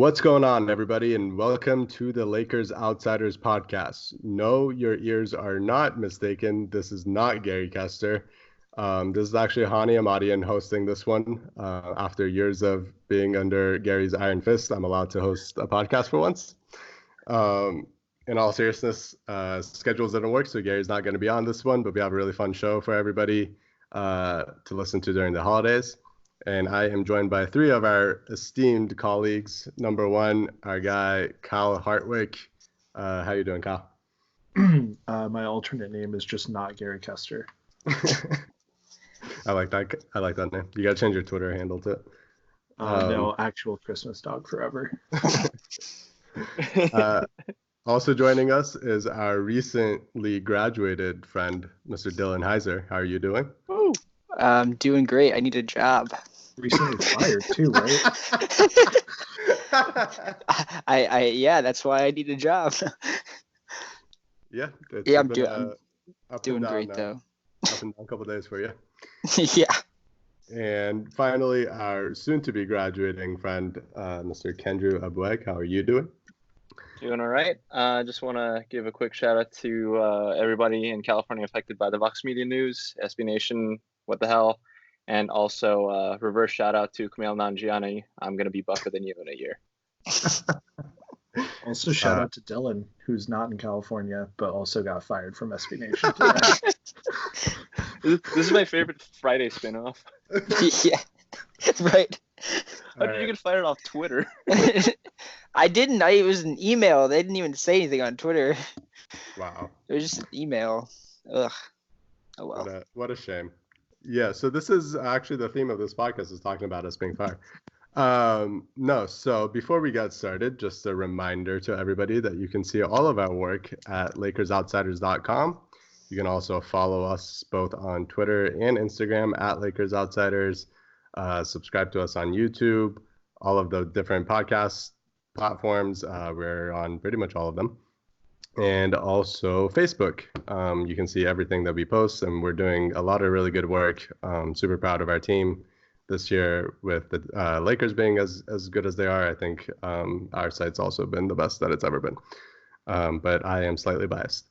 What's going on, everybody, and welcome to the Lakers Outsiders podcast. No, your ears are not mistaken. This is not Gary Kester. This is actually Hani Amadian hosting this one. After years of being under Gary's iron fist, I'm allowed to host a podcast for once. In all seriousness, schedules didn't work, so Gary's not going to be on this one, but we have a really fun show for everybody to listen to during the holidays. And I am joined by three of our esteemed colleagues. Number one, our guy, Kyle Hartwick. How you doing, Kyle? My alternate name is just not Gary Kester. I like that. I like that name. You got to change your Twitter handle to it. No, actual Christmas dog forever. Also joining us is our recently graduated friend, Mr. Dylan Heiser. How are you doing? Ooh. I'm doing great. I need a job. Recently fired too, right? Yeah, that's why I need a job. Yeah. I'm doing great though. Up and down a couple of days for you. Yeah. And finally, our soon-to-be graduating friend, Mr. Kendrew Abueg. How are you doing? Doing all right. Just want to give a quick shout out to everybody in California affected by the Vox Media news, SB Nation, what the hell, and also reverse shout out to Kumail Nanjiani. I'm going to be buffer than you in a year. Also shout out to Dylan, who's not in California, but also got fired from SB Nation today. This is my favorite Friday spinoff. Yeah, right. How did you get fired off Twitter? I didn't. It was an email. They didn't even say anything on Twitter. Wow. It was just an email. Ugh. Oh well. What a shame. Yeah, so this is actually the theme of this podcast is talking about us being fired. So before we get started, just a reminder to everybody that you can see all of our work at LakersOutsiders.com. You can also follow us both on Twitter and Instagram at LakersOutsiders. Subscribe to us on YouTube, all of the different podcast platforms. We're on pretty much all of them. And also Facebook. You can see everything that we post, and we're doing a lot of really good work. Super proud of our team this year with the Lakers being as good as they are. I think our site's also been the best that it's ever been. But I am slightly biased.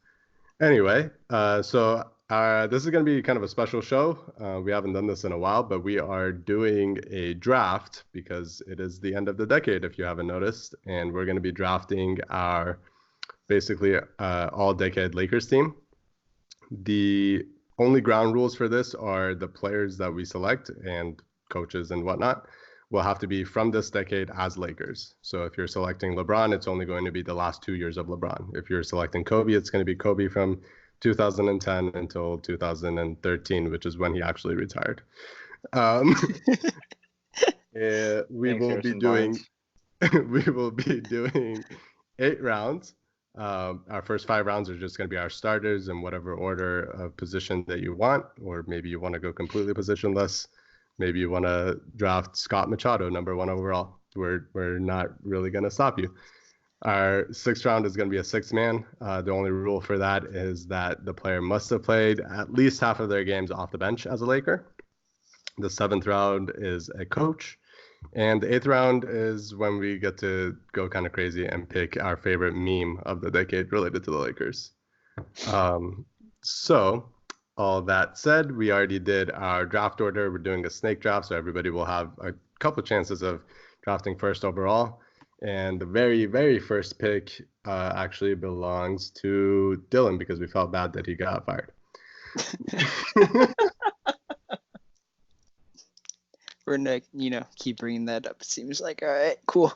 Anyway, so this is going to be kind of a special show. We haven't done this in a while, but we are doing a draft because it is the end of the decade, if you haven't noticed. And we're going to be drafting our basically all-decade Lakers team. The only ground rules for this are the players that we select and coaches and whatnot will have to be from this decade as Lakers. So if you're selecting LeBron, it's only going to be the last 2 years of LeBron. If you're selecting Kobe, it's going to be Kobe from 2010 until 2013, which is when he actually retired. We will be doing 8 rounds. Our first 5 rounds are just going to be our starters in whatever order of position that you want, or maybe you want to go completely positionless. Maybe you want to draft Scott Machado, number 1 overall. We're not really going to stop you. Our 6th round is going to be a 6-man. The only rule for that is that the player must have played at least half of their games off the bench as a Laker. The 7th round is a coach. And the 8th round is when we get to go kind of crazy and pick our favorite meme of the decade related to the Lakers. So all that said, we already did our draft order. We're doing a snake draft, so everybody will have a couple chances of drafting first overall. And the very, very first pick actually belongs to Dylan because we felt bad that he got fired. We're gonna, keep bringing that up. It seems like, all right, cool.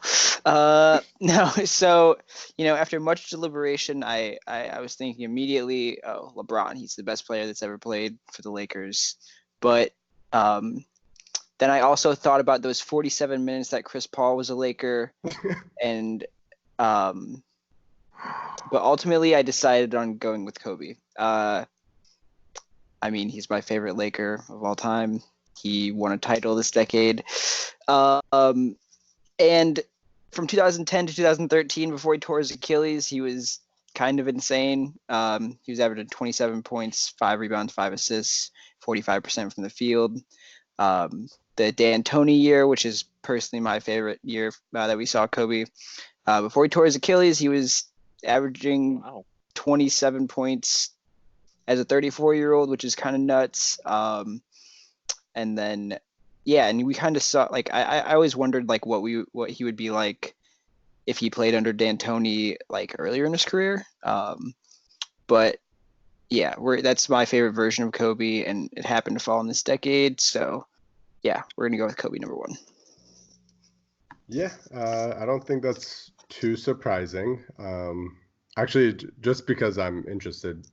So, after much deliberation, I was thinking immediately, oh, LeBron, he's the best player that's ever played for the Lakers. But then I also thought about those 47 minutes that Chris Paul was a Laker, and but ultimately I decided on going with Kobe. He's my favorite Laker of all time. He won a title this decade. And from 2010 to 2013, before he tore his Achilles, he was kind of insane. He was averaging 27 points, 5 rebounds, 5 assists, 45% from the field. the D'Antoni year, which is personally my favorite year that we saw Kobe. Before he tore his Achilles, he was averaging 27 points as a 34-year-old, which is kind of nuts. And then, yeah, and we kind of saw, like, I always wondered, like, what he would be like if he played under D'Antoni, like, earlier in his career. But yeah, that's my favorite version of Kobe, and it happened to fall in this decade. So yeah, we're gonna go with Kobe number 1. Yeah, I don't think that's too surprising. Actually, just because I'm interested,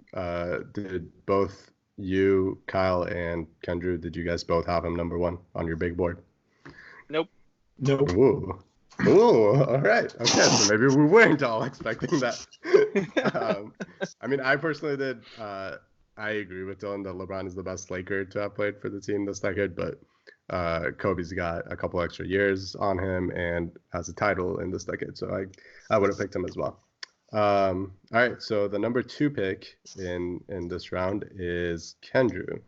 did both you, Kyle, and Kendrew, did you guys both have him number 1 on your big board? Nope. Ooh. Ooh, all right. Okay, so maybe we weren't all expecting that. I mean, I personally did. I agree with Dylan that LeBron is the best Laker to have played for the team this decade, but Kobe's got a couple extra years on him and has a title in this decade, so I would have picked him as well. All right, so the number 2 pick in this round is Kendrew.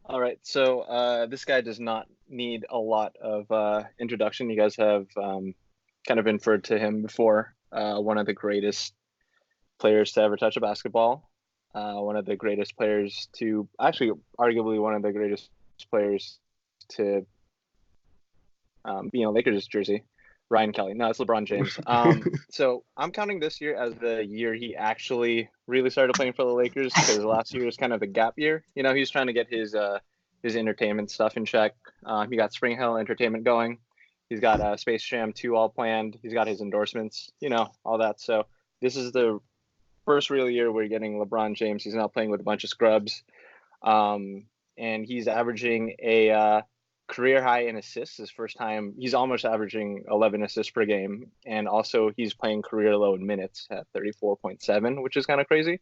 All right, so this guy does not need a lot of introduction. You guys have kind of inferred to him before. One of the greatest players to ever touch a basketball. One of the greatest players to, actually, arguably one of the greatest players to be in a Lakers jersey. Ryan Kelly. No, it's LeBron James. So I'm counting this year as the year he actually really started playing for the Lakers, because last year was kind of a gap year. You know, he was trying to get his entertainment stuff in check. He got Spring Hill Entertainment going. He's got Space Jam 2 all planned. He's got his endorsements, you know, all that. So this is the first real year we're getting LeBron James. He's not playing with a bunch of scrubs. And he's averaging a career high in assists. His first time, he's almost averaging 11 assists per game. And also he's playing career low in minutes at 34.7, which is kind of crazy.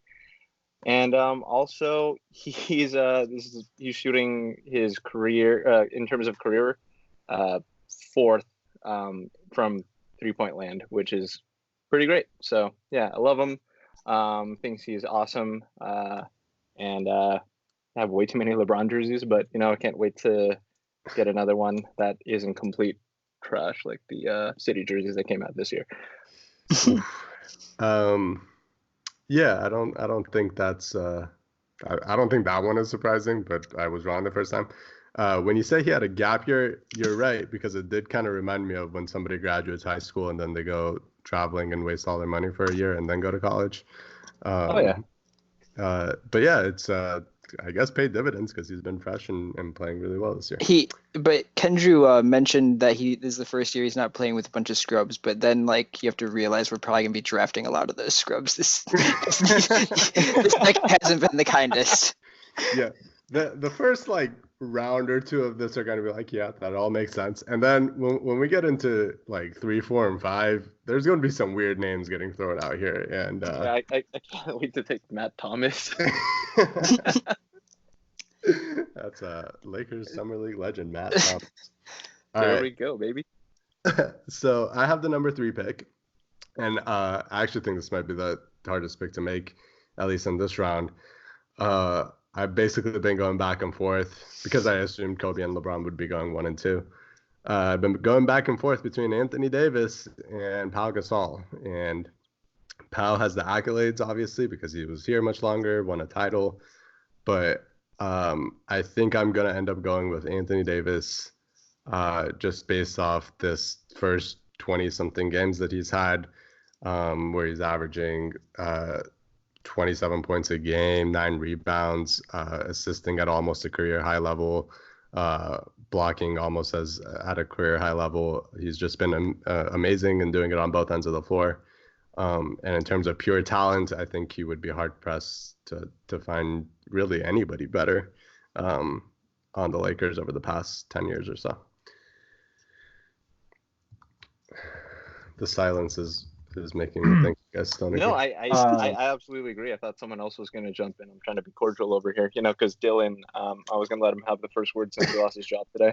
And also he's shooting his career in terms of career 4th from 3-point land, which is pretty great. So yeah, I love him. Thinks he's awesome. And I have way too many LeBron jerseys, but you know, I can't wait to get another one that isn't complete trash like the City jerseys that came out this year. Yeah, I don't think that's I don't think that one is surprising, but I was wrong the first time. When you say he had a gap year, you're right, because it did kind of remind me of when somebody graduates high school and then they go traveling and waste all their money for a year and then go to college. Oh yeah. But yeah, it's I guess paid dividends because he's been fresh and playing really well this year. But Kendrew mentioned that this is the first year he's not playing with a bunch of scrubs, but then like you have to realize we're probably gonna be drafting a lot of those scrubs. This deck hasn't been the kindest. Yeah, the first like round or 2 of this are gonna be like, yeah, that all makes sense. And then when we get into like 3, 4, and 5, there's gonna be some weird names getting thrown out here. And I can't wait to take Matt Thomas. That's Lakers Summer League legend, Matt Thomas. There we go, baby. So I have the number 3 pick, and I actually think this might be the hardest pick to make, at least in this round. I've basically been going back and forth because I assumed Kobe and LeBron would be going 1 and 2. I've been going back and forth between Anthony Davis and Pau Gasol, and Pau has the accolades, obviously, because he was here much longer, won a title, but I think I'm going to end up going with Anthony Davis just based off this first 20-something games that he's had, where he's averaging 27 points a game, 9 rebounds, assisting at almost a career high level, blocking almost as at a career high level. He's just been amazing and doing it on both ends of the floor. And in terms of pure talent, I think he would be hard pressed to find really anybody better on the Lakers over the past 10 years or so. The silence is making me think you guys don't agree. No, I absolutely agree. I thought someone else was going to jump in. I'm trying to be cordial over here, you know, because Dylan, I was going to let him have the first word since he lost his job today.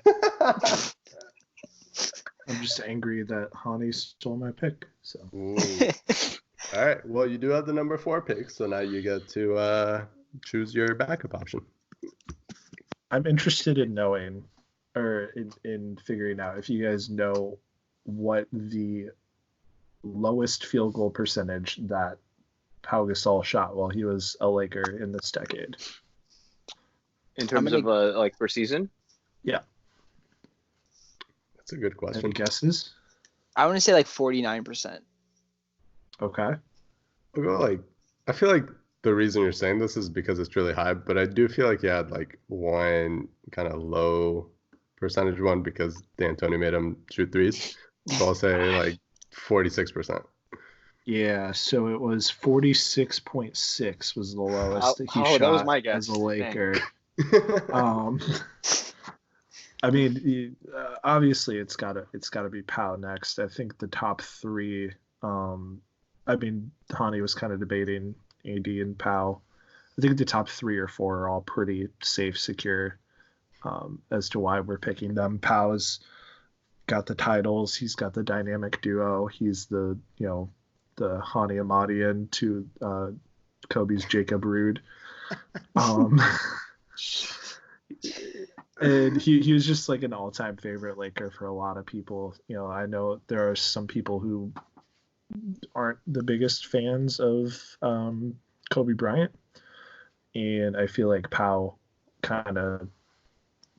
I'm just angry that Hani stole my pick. So. All right. Well, you do have the number 4 pick, so now you get to choose your backup option. I'm interested in knowing, or in figuring out if you guys know what the lowest field goal percentage that Pau Gasol shot while he was a Laker in this decade. In terms of like per season? Yeah. That's a good question. Any guesses? I want to say like 49%. Okay. I'll go like, I feel like the reason you're saying this is because it's really high, but I do feel like you had like one kind of low percentage one because D'Antoni made him shoot threes. So I'll say like 46%. Yeah, so it was 46.6 was the lowest that he shot that was my guess. as a Laker. I mean, obviously it's gotta be Pau next. I think the top three. I mean, Hani was kind of debating AD and Pau. I think the top 3 or 4 are all pretty safe, secure. As to why we're picking them. Pau's got the titles. He's got the dynamic duo. He's the Hani Amadian to Kobe's Jacob Rude. And he was just like an all-time favorite Laker for a lot of people. I know there are some people who aren't the biggest fans of Kobe Bryant, and I feel like Pau kind of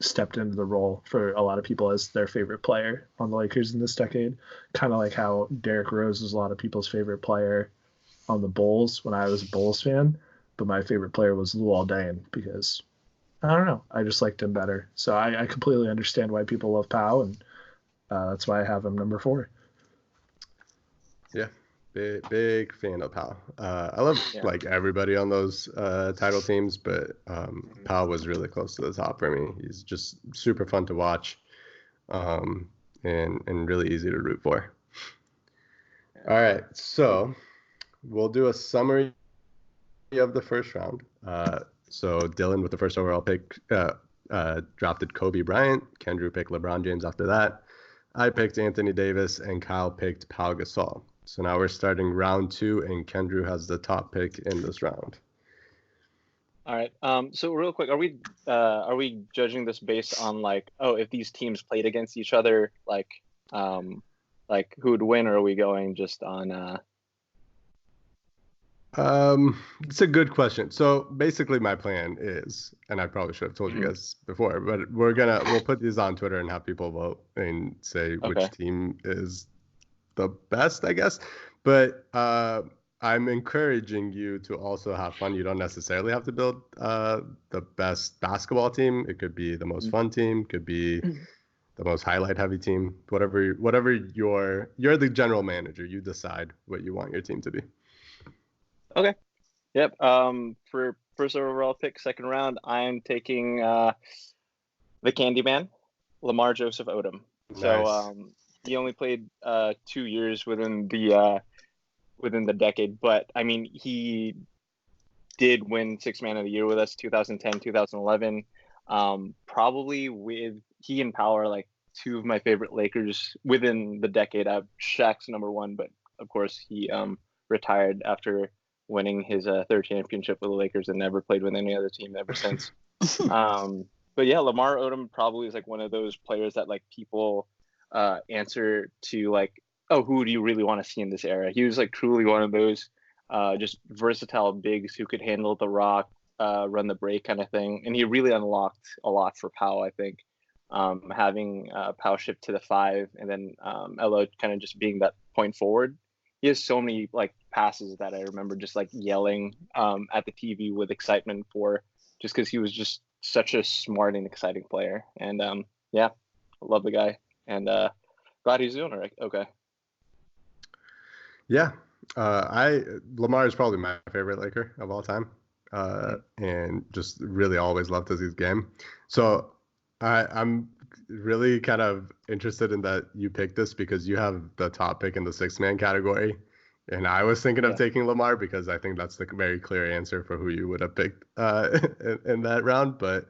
stepped into the role for a lot of people as their favorite player on the Lakers in this decade. Kind of like how Derrick Rose was a lot of people's favorite player on the Bulls when I was a Bulls fan, but my favorite player was Luol Deng because I don't know, I just liked him better. So I completely understand why people love Pau, and that's why I have him number 4. Yeah, big fan of Pau. I love like everybody on those title teams, but Pau was really close to the top for me. He's just super fun to watch, and really easy to root for. All right, so we'll do a summary of the first round. So Dylan with the first overall pick drafted Kobe Bryant. Kendrew picked LeBron James after that. I picked Anthony Davis, and Kyle picked Pau Gasol. So now we're starting round 2, and Kendrew has the top pick in this round. All right. So real quick, are we judging this based on like, if these teams played against each other, like who would win, or are we going just on? It's a good question. So basically my plan is, and I probably should have told you guys before, but we'll put these on Twitter and have people vote and say which team is the best, I guess. But I'm encouraging you to also have fun. You don't necessarily have to build the best basketball team. It could be the most fun team, could be the most highlight heavy team, whatever you're the general manager. You decide what you want your team to be. Okay. Yep. For first overall pick, second round, I'm taking the Candyman, Lamar Joseph Odom. Nice. So he only played 2 years within the decade, but I mean he did win Sixth Man of the Year with us 2010, 2011. Probably with he and Pau are like 2 of my favorite Lakers within the decade. Shaq's number 1, but of course he retired after winning his 3rd championship with the Lakers and never played with any other team ever since. But yeah, Lamar Odom probably is like one of those players that like people answer to like, who do you really want to see in this era? He was like truly one of those just versatile bigs who could handle the rock, run the break kind of thing. And he really unlocked a lot for Pau, I think. Having Pau shift to the 5 and then Elo kind of just being that point forward. He has so many like passes that I remember just like yelling at the TV with excitement for, just because he was just such a smart and exciting player. And I love the guy, and glad he's doing it okay. Yeah, Lamar is probably my favorite Laker of all time, and just really always loved his game. So I'm really kind of interested in that you picked this because you have the top pick in the 6-man category, and I was thinking of taking Lamar because I think that's the very clear answer for who you would have picked in that round. But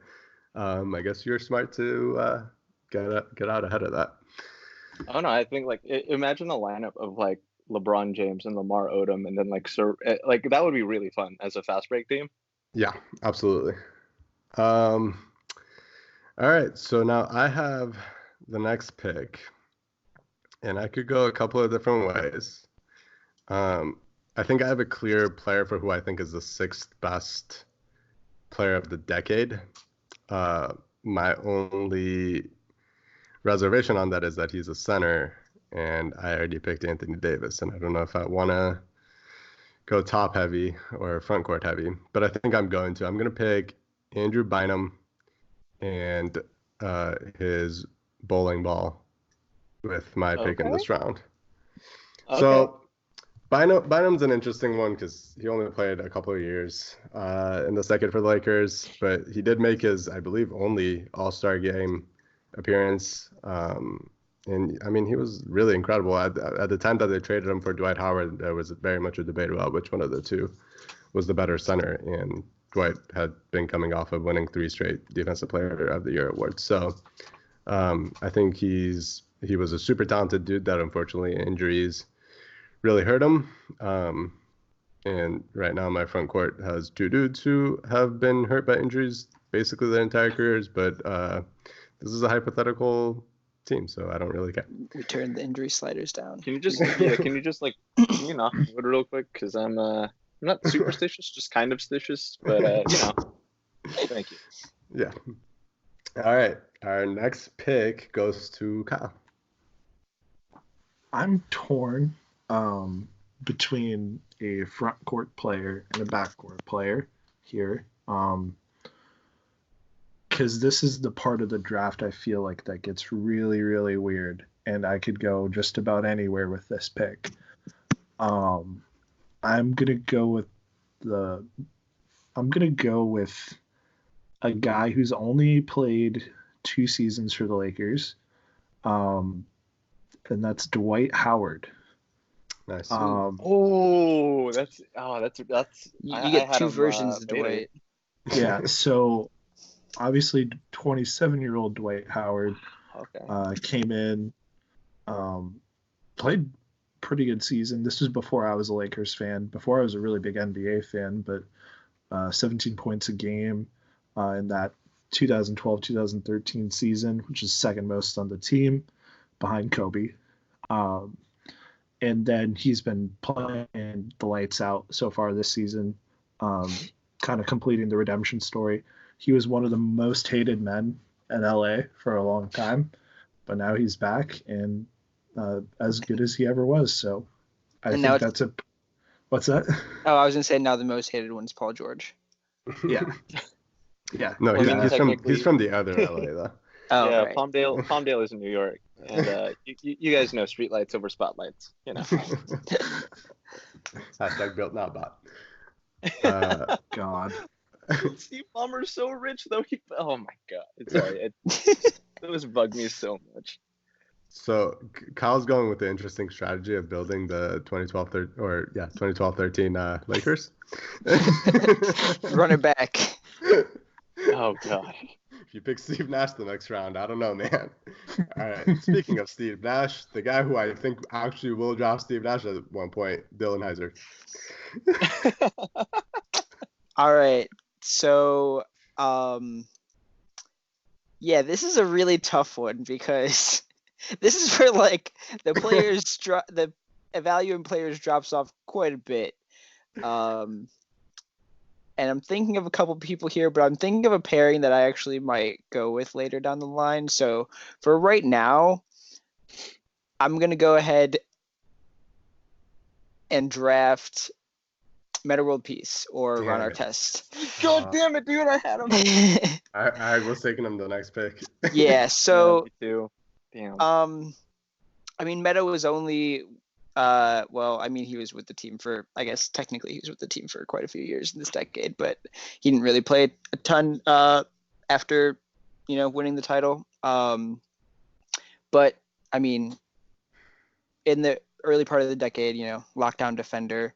I guess you're smart to get out ahead of that. Oh no, I think like imagine a lineup of like LeBron James and Lamar Odom, and then like that would be really fun as a fast break team. Yeah, absolutely. All right, so now I have the next pick, and I could go a couple of different ways. I think I have a clear player for who I think is the sixth best player of the decade. My only reservation on that is that he's a center, and I already picked Anthony Davis, and I don't know if I want to go top heavy or front court heavy, but I think I'm going to. I'm going to pick Andrew Bynum and his bowling ball with my pick in this round. Okay. So Bynum's an interesting one because he only played a couple of years in the second for the Lakers, but he did make his, I believe, only All-Star game appearance. And I mean, he was really incredible. At the time that they traded him for Dwight Howard, there was very much a debate about which one of the two was the better center. And Dwight had been coming off of winning 3 straight Defensive Player of the Year awards. So I think he was a super talented dude that unfortunately injuries really hurt him. And right now my front court has 2 dudes who have been hurt by injuries basically their entire careers. But this is a hypothetical team, so I don't really care. We turned the injury sliders down. Can you just can you knock on wood real quick? Because I'm not superstitious, just kind of stitious, but thank you. Yeah. All right. Our next pick goes to Kyle. I'm torn between a front court player and a back court player here. Because this is the part of the draft I feel like that gets really, really weird, and I could go just about anywhere with this pick. I'm gonna go with a guy who's only played 2 seasons for the Lakers, and that's Dwight Howard. Nice. That's You get 2 versions of Dwight. Yeah, so obviously 27-year-old Dwight Howard came in, played pretty good season. This was before I was a Lakers fan, before I was a really big NBA fan, but 17 points a game in that 2012-2013 season, which is second most on the team behind Kobe. And then he's been playing the lights out so far this season, kind of completing the redemption story. He was one of the most hated men in LA for a long time, but now he's back and as good as he ever was. So I think that's a... What's that? Oh, I was going to say now the most hated one is Paul George. Yeah. Yeah. No, he's from the other LA though. Oh, yeah, right. Palmdale is in New York, and you guys know streetlights over spotlights, you know. Hashtag built not bought. God. Steve Ballmer's so rich though. Oh my God, it was bugged me so much. So Kyle's going with the interesting strategy of building the 2012-13 Lakers. Run it back. Oh God. If you pick Steve Nash the next round, I don't know, man. All right. Speaking of Steve Nash, the guy who I think actually will draft Steve Nash at one point, Dylan Heiser. All right. So, yeah, this is a really tough one because this is where like the value in players drops off quite a bit. And I'm thinking of a couple people here, but I'm thinking of a pairing that I actually might go with later down the line. So for right now, I'm going to go ahead and draft Meta World Peace or Ron Artest. God damn it, dude! I had him. I was taking him the next pick. Yeah. So. Me too. Damn. I mean, Meta was only. Well, I mean, he was with the team for. I guess technically he was with the team for quite a few years in this decade, but he didn't really play a ton after, winning the title. But I mean, in the early part of the decade, lockdown defender.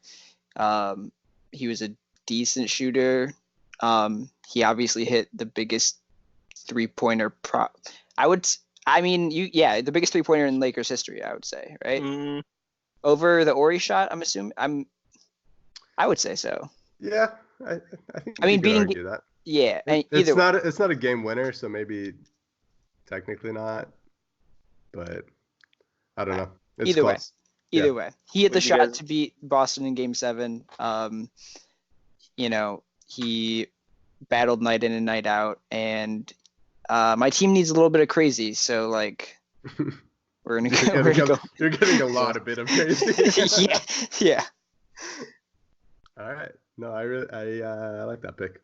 He was a decent shooter. He obviously hit the biggest 3-pointer the biggest 3-pointer in Lakers history, I would say, right? Over the Ori shot, I'm assuming. I would say so. Yeah, I think. I mean, you could argue that. Yeah, and It's either not a game winner, so maybe technically not, but I don't know. It's either way. close. Either way, he hit the Would you shot guys- to beat Boston in Game 7. He battled night in and night out, and my team needs a little bit of crazy. So like, we're gonna go. You're getting a lot of bit of crazy. yeah. All right. No, I like that pick.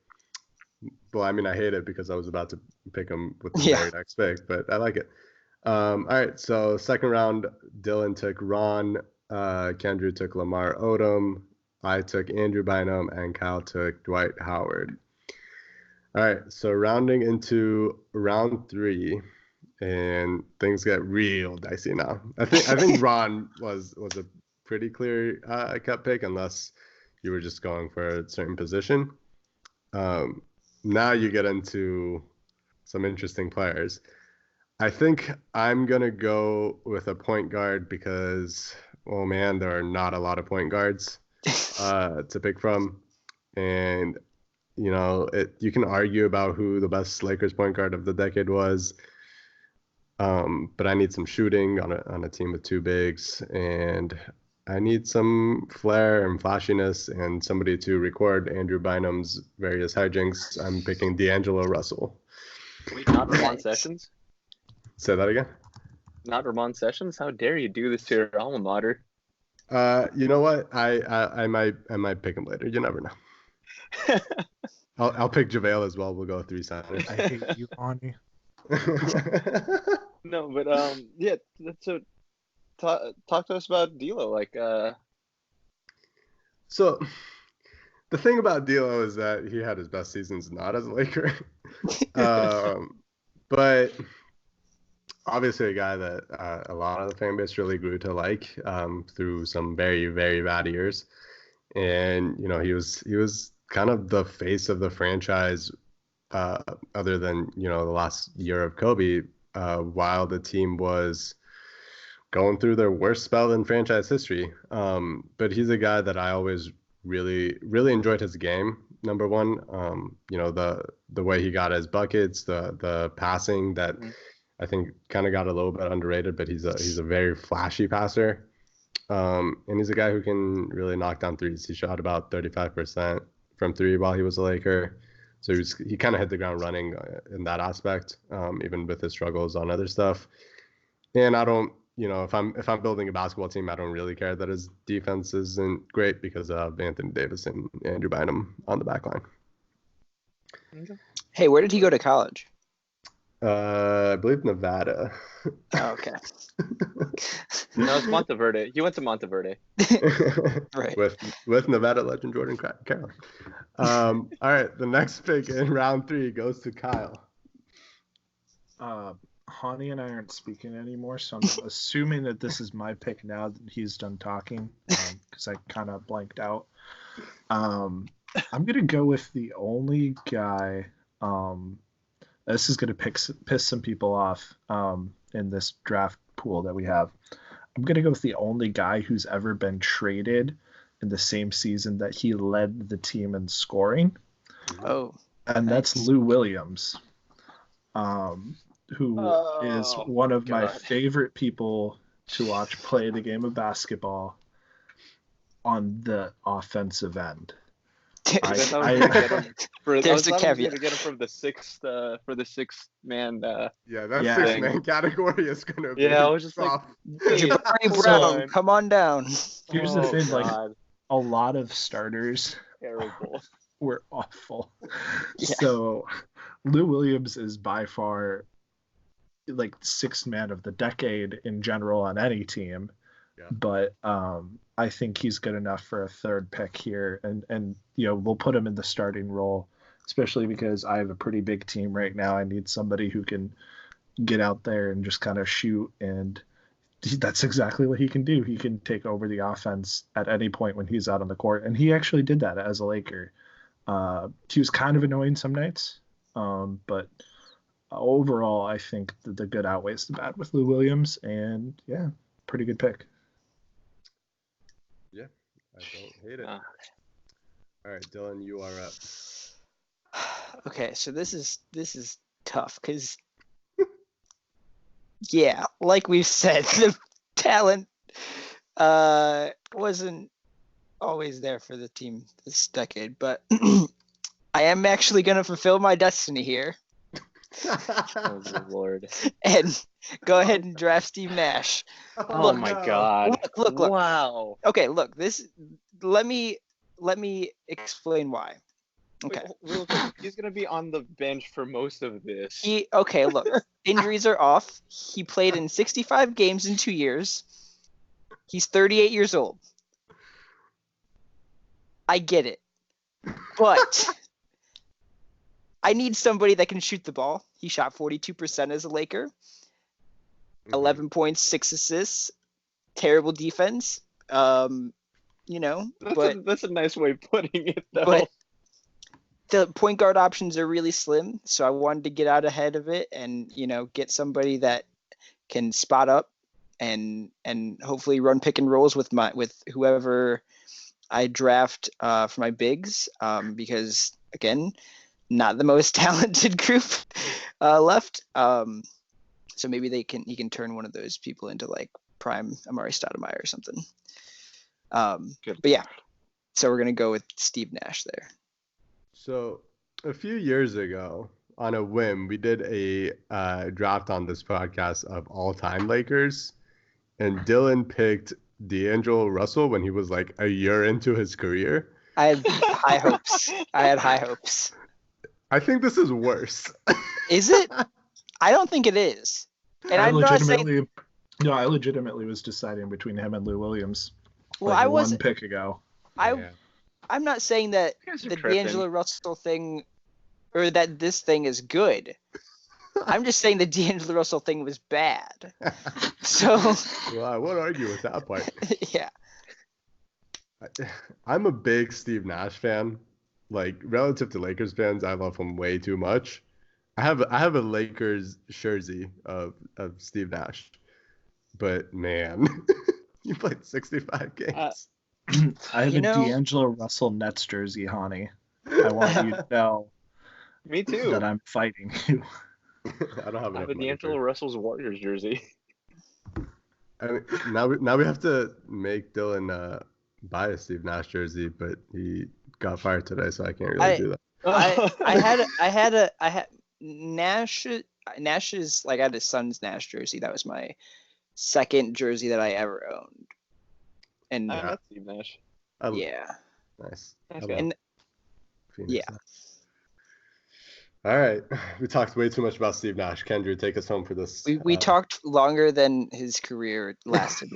Well, I mean, I hate it because I was about to pick him with the very next pick, but I like it. All right. So second round, Dylan took Ron. Kendrew took Lamar Odom. I took Andrew Bynum, and Kyle took Dwight Howard. All right. So rounding into round 3, and things get real dicey now. I think Ron was a pretty clear cut pick, unless you were just going for a certain position. Now you get into some interesting players. I think I'm going to go with a point guard because, oh man, there are not a lot of point guards to pick from. And, you can argue about who the best Lakers point guard of the decade was. But I need some shooting on a team with 2 bigs, and I need some flair and flashiness and somebody to record Andrew Bynum's various hijinks. I'm picking D'Angelo Russell. Wait, not Ramon Sessions? Say that again? Not Ramon Sessions? How dare you do this to your alma mater? You know what? I might pick him later. You never know. I'll pick JaVale as well. We'll go 3 centers. I hate you, Ani. No, but yeah. So talk to us about D'Lo. Like, So the thing about D'Lo is that he had his best seasons not as a Laker, but obviously a guy that a lot of the fan base really grew to like through some very, very bad years, and he was kind of the face of the franchise. Other than the last year of Kobe, while the team was going through their worst spell in franchise history. But he's a guy that I always really, really enjoyed his game. Number one, the way he got his buckets, the passing that I think kind of got a little bit underrated, but he's a very flashy passer. And he's a guy who can really knock down threes. He shot about 35% from 3 while he was a Laker. So he kind of hit the ground running in that aspect, even with his struggles on other stuff. And I don't, if I'm building a basketball team, I don't really care that his defense isn't great because of Anthony Davis and Andrew Bynum on the back line. Hey, where did he go to college? I believe Nevada. Oh, okay. No, it's Monteverde. He went to Monteverde. Right. With Nevada legend Jordan Carroll. All right, the next pick in round 3 goes to Kyle. Hani and I aren't speaking anymore, so I'm assuming that this is my pick now that he's done talking, because I kind of blanked out. I'm gonna go with the only guy. This is gonna piss some people off in this draft pool that we have. I'm gonna go with the only guy who's ever been traded in the same season that he led the team in scoring. Oh, and nice. that's Lou Williams, who is one of my favorite people to watch play the game of basketball on the offensive end. There's a caveat. To get him from the sixth man. Yeah, that 6-man category is gonna be. Yeah, I was just rough. Jabari Brown, come on down. Here's the thing, like a lot of starters terrible. were awful. Yeah. So Lou Williams is by far like 6th man of the decade in general on any team. Yeah. But I think he's good enough for a 3rd pick here, and we'll put him in the starting role, especially because I have a pretty big team right now. I need somebody who can get out there and just kind of shoot, and that's exactly what he can do. He can take over the offense at any point when he's out on the court, and he actually did that as a Laker. He was kind of annoying some nights, but overall, I think that the good outweighs the bad with Lou Williams, and yeah, pretty good pick. Yeah, I don't hate it. All right, Dylan, you are up. Okay, so this is tough because yeah, like we've said, the talent wasn't always there for the team this decade, but I am actually gonna fulfill my destiny here Oh Lord. and go ahead and draft Steve Nash. Oh my God. Look. Wow. Okay, look, this let me explain why. Okay. Wait, real quick. He's gonna be on the bench for most of this. Look, injuries are off. He played in 65 games in 2 years. He's 38 years old. I get it. But I need somebody that can shoot the ball. He shot 42% as a Laker. 11 points, 6 assists. Terrible defense. That's a nice way of putting it, though. But the point guard options are really slim, so I wanted to get out ahead of it and get somebody that can spot up and hopefully run pick and rolls with whoever I draft for my bigs, because again, not the most talented group left. So maybe he can turn one of those people into like prime Amari Stoudemire or something. Good. But yeah, so we're gonna go with Steve Nash there. So a few years ago, on a whim, we did a draft on this podcast of all-time Lakers, and Dylan picked D'Angelo Russell when he was like a year into his career. I had high hopes. I think this is worse. Is it? I don't think it is. And I'm not saying. No, I legitimately was deciding between him and Lou Williams. Well, like I wasn't. 1 pick ago. I'm not saying that the D'Angelo Russell thing, or that this thing is good. I'm just saying the D'Angelo Russell thing was bad. So. Well, I won't argue with that part. Yeah. I'm a big Steve Nash fan. Like, relative to Lakers fans, I love him way too much. I have a Lakers jersey of Steve Nash, but man, he played 65 games. I have a D'Angelo Russell Nets jersey, Hani. I want you to know. Me too. That I'm fighting you. I don't have a D'Angelo Russell's Warriors jersey. I mean, now we have to make Dylan buy a Steve Nash jersey, but he got fired today, so I can't really do that. I had Nash. Nash's, like, I had his son's Nash jersey. That was my second jersey that I ever owned. And that's Steve Nash. Yeah. Nice. And yeah. All right. We talked way too much about Steve Nash. Kendra, take us home for this. We talked longer than his career lasted.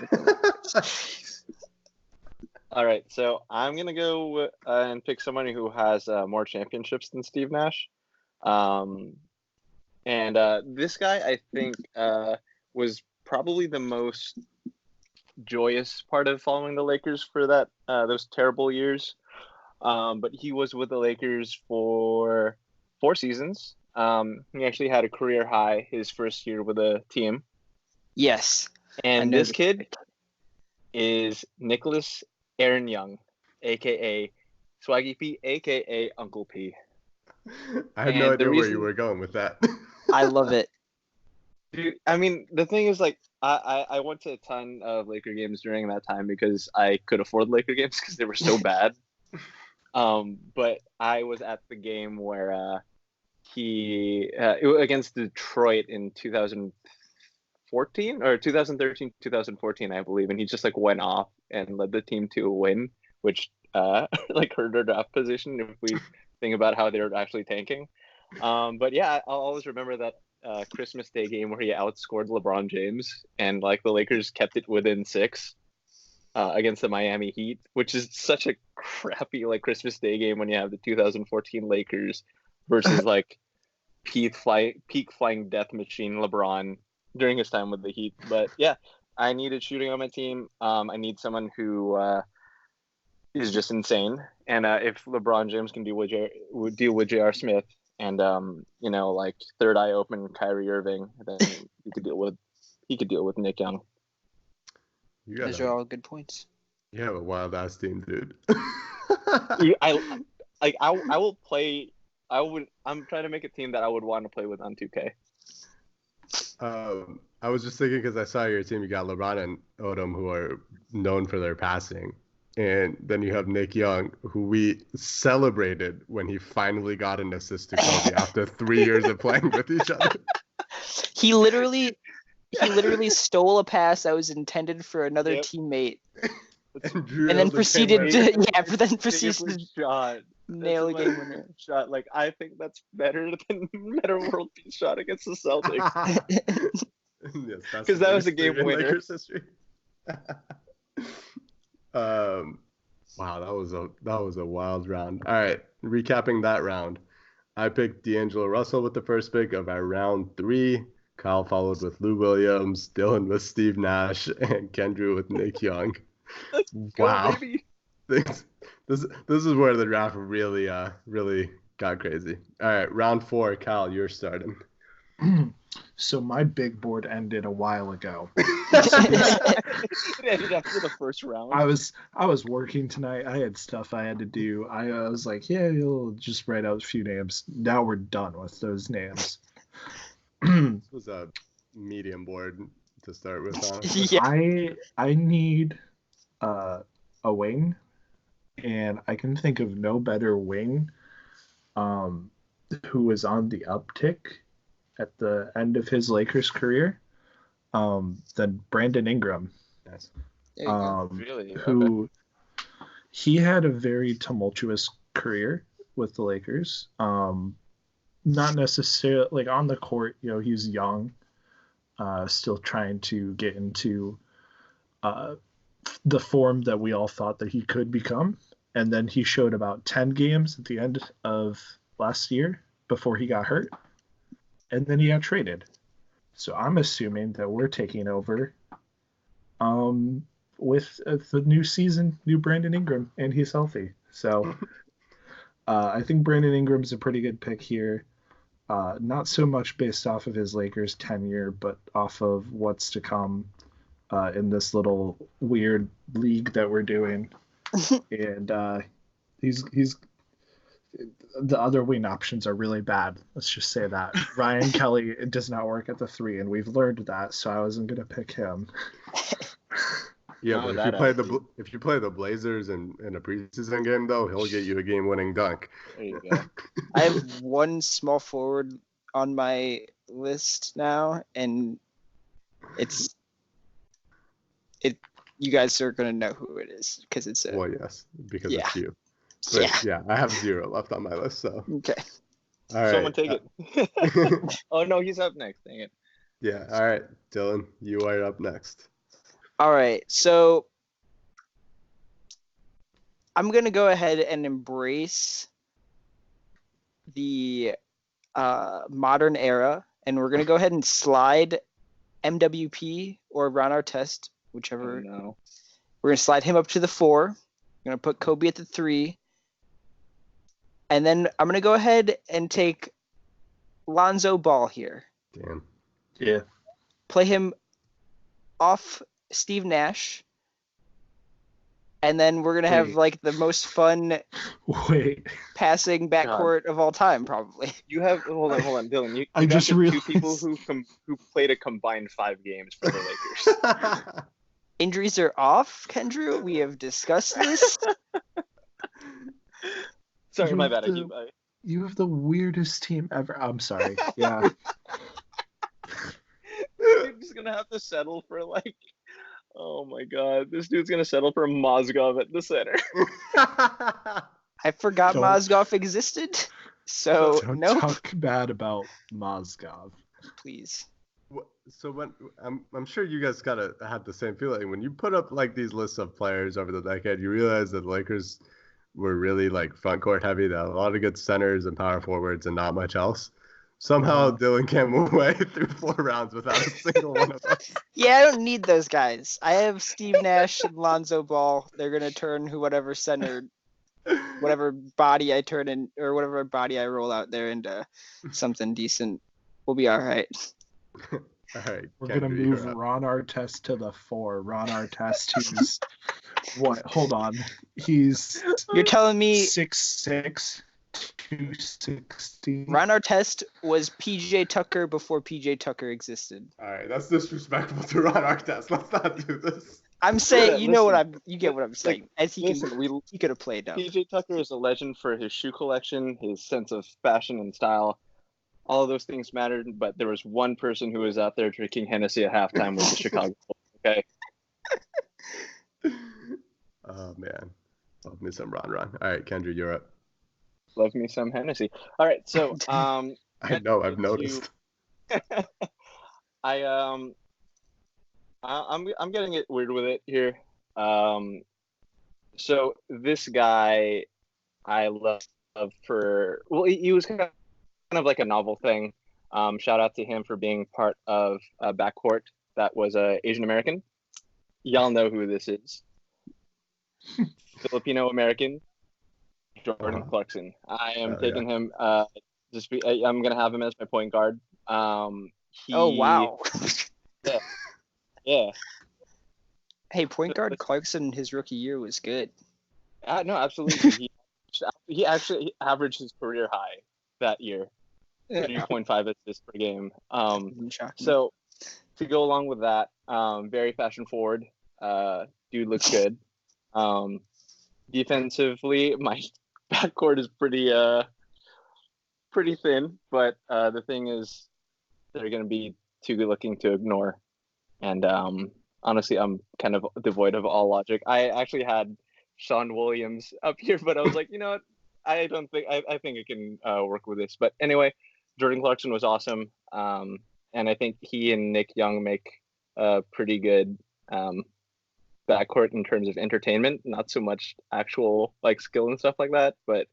All right. So I'm going to go and pick somebody who has more championships than Steve Nash. And this guy, I think, was probably the most joyous part of following the Lakers for those terrible years. But he was with the Lakers for 4 seasons. He actually had a career high his first year with the team. Yes. And this kid is Nicholas Aaron Young, a.k.a. Swaggy P, a.k.a. Uncle P. I had no idea where you were going with that. I love it. Dude, I mean, the thing is, like, I went to a ton of Laker games during that time because I could afford Laker games because they were so bad. But I was at the game where it was against Detroit in 2014 or 2013, 2014, I believe, and he just like went off and led the team to a win, which like hurt their draft position if we think about how they were actually tanking. But yeah, I'll always remember that Christmas Day game where he outscored LeBron James and like the Lakers kept it within 6 against the Miami Heat, which is such a crappy like Christmas Day game when you have the 2014 Lakers versus like peak flying death machine LeBron during his time with the Heat. But yeah, I needed shooting on my team. I need someone who is just insane. And if LeBron James can deal with J.R. Smith and like third eye open Kyrie Irving, then he could deal with Nick Young. Those are all good points. You have a wild ass team, dude. I will play I'm trying to make a team that I would want to play with on 2K. I was just thinking because I saw your team, you got LeBron and Odom, who are known for their passing. And then you have Nick Young, who we celebrated when he finally got an assist to Kobe after 3 years of playing with each other. He literally stole a pass that was intended for another teammate. And then proceeded to shot. Nail a game winner. Shot. Like, I think that's better than Meta World Peace shot against the Celtics. Yes, because that was a game winner. Lakers history. Wow, that was a wild round. All right, recapping that round, I picked D'Angelo Russell with the first pick of our round 3. Kyle followed with Lou Williams, Dylan with Steve Nash, and Kendrew with Nick Young. Wow. This is where the draft really got crazy. All right, round 4, Kyle, you're starting. So my big board ended a while ago. It ended after the first round. I was working tonight. I had stuff I had to do. I was like, yeah, you'll just write out a few names. Now we're done with those names. This was a medium board to start with, honestly. Yeah. I need a wing, and I can think of no better wing who was on the uptick at the end of his Lakers career than Brandon Ingram. Yes. Really? Who he had a very tumultuous career with the Lakers. Not necessarily like on the court, he was young, still trying to get into the form that we all thought that he could become. And then he showed about 10 games at the end of last year before he got hurt. And then he got traded. So I'm assuming that we're taking over with the new season, new Brandon Ingram, and he's healthy. So I think Brandon Ingram's a pretty good pick here. Not so much based off of his Lakers tenure, but off of what's to come in this little weird league that we're doing. And he's the other wing options are really bad. Let's just say that. Ryan Kelly, it does not work at the 3, and we've learned that, so I wasn't going to pick him. Yeah, but if you play the Blazers in a preseason game, though, he'll get you a game-winning dunk. There you go. I have one small forward on my list now, and you guys are going to know who it is because it's a... Well, yes, because it's you. But, yeah, I have 0 left on my list, so. Okay. All right. Someone take it. Oh, no, he's up next. Dang it. Yeah, all right, Dylan, you are up next. All right, so I'm going to go ahead and embrace the modern era, and we're going to go ahead and slide MWP or Ron Artest, whichever. Oh, no. We're going to slide him up to the 4. We're going to put Kobe at the 3. And then I'm going to go ahead and take Lonzo Ball here. Damn. Yeah. Play him off Steve Nash. And then we're going to have like the most fun passing backcourt of all time, probably. You have hold on, Dylan. You I just realized 2 people who played a combined 5 games for the Lakers. Injuries are off, Kendrew. We have discussed this. Sorry, my bad. You have the weirdest team ever. I'm sorry. Yeah. You're just gonna have to settle for like. Oh my God, this dude's gonna settle for Mozgov at the center. I forgot Mozgov existed. So don't no. talk bad about Mozgov, please. So when I'm sure you guys gotta have the same feeling when you put up like these lists of players over the decade. You realize that the Lakers were really like front court heavy. They had a lot of good centers and power forwards and not much else. Somehow Dylan can't move away through 4 rounds without a single one of us. Yeah, I don't need those guys. I have Steve Nash and Lonzo Ball. They're gonna turn whatever center, whatever body I turn in, or whatever body I roll out there into something decent. We'll be all right. All right, we're gonna move Ron Artest to the 4. Ron Artest, who's what? Hold on, you're telling me 6'6", 260. Ron Artest was PJ Tucker before PJ Tucker existed. All right, that's disrespectful to Ron Artest. Let's not do this. I'm saying, Yeah, you get what I'm saying. As he could have played up. PJ Tucker is a legend for his shoe collection, his sense of fashion and style. All of those things mattered, but there was one person who was out there drinking Hennessy at halftime with the Chicago Bulls, okay? Oh, man. Love me some Ron. All right, Kendra, you're up. Love me some Hennessy. All right, so I know, I've noticed. I'm getting it weird with it here. So this guy I love for, well, he was kind of like a novel thing. Shout out to him for being part of a backcourt that was Asian American. Y'all know who this is. Filipino American Jordan Clarkson. I am taking him. I'm gonna have him as my point guard. Oh wow. Yeah. Hey, point guard Clarkson, his rookie year was good. No, absolutely. He actually averaged his career high that year, 3.5 assists per game. So to go along with that, very fashion forward. Dude looks good. Defensively, my backcourt is pretty thin, but the thing is, they're going to be too good looking to ignore. And honestly, I'm kind of devoid of all logic. I actually had Sean Williams up here, but I was like, you know what? I think I can work with this. But anyway, Jordan Clarkson was awesome. And I think he and Nick Young make a pretty good backcourt in terms of entertainment, not so much actual like skill and stuff like that. But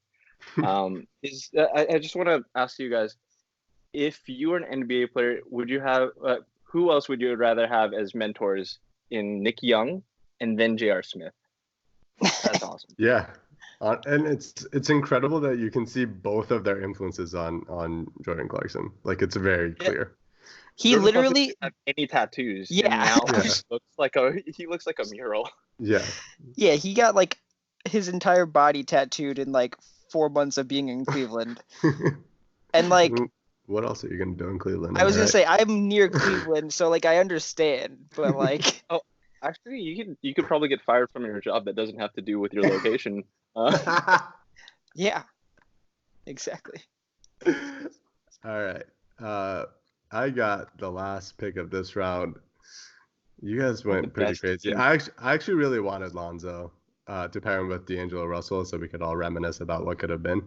I just want to ask you guys, if you were an NBA player, would you have who else would you rather have as mentors in Nick Young and then J.R. Smith? That's awesome. Yeah. And it's incredible that you can see both of their influences on Jordan Clarkson. Like, it's very clear. He Jordan literally doesn't have any tattoos. Yeah. And now he looks like a mural. Yeah. Yeah, he got like his entire body tattooed in like 4 months of being in Cleveland. And like, what else are you gonna do in Cleveland? I was gonna say I'm near Cleveland, so like I understand, but like Actually, you could probably get fired from your job that doesn't have to do with your location. Yeah, exactly. All right. I got the last pick of this round. You guys went pretty crazy. I actually really wanted Lonzo to pair him with D'Angelo Russell so we could all reminisce about what could have been.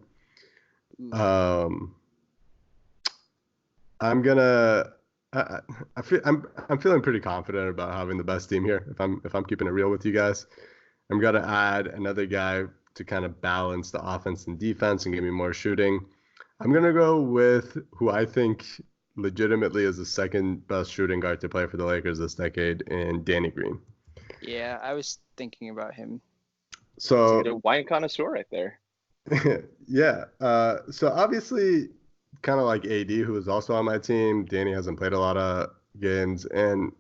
I'm feeling pretty confident about having the best team here. If I'm keeping it real with you guys, I'm gonna add another guy to kind of balance the offense and defense and give me more shooting. I'm gonna go with who I think legitimately is the second best shooting guard to play for the Lakers this decade, in Danny Green. Yeah, I was thinking about him. So a wine connoisseur right there. Yeah. So obviously, kind of like AD, who is also on my team, Danny hasn't played a lot of games, and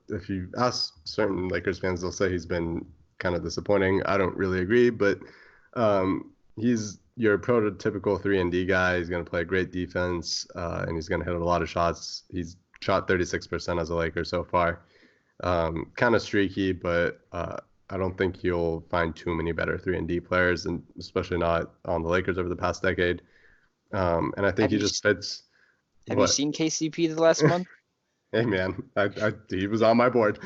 if you ask certain Lakers fans, they'll say he's been kind of disappointing. I don't really agree, but he's your prototypical 3-and-D guy. He's going to play great defense, and he's going to hit a lot of shots. He's shot 36% as a Laker so far. Kind of streaky, but I don't think you'll find too many better 3-and-D players, and especially not on the Lakers over the past decade. And I think he just fits. Have you seen KCP the last month? Hey, man, he was on my board.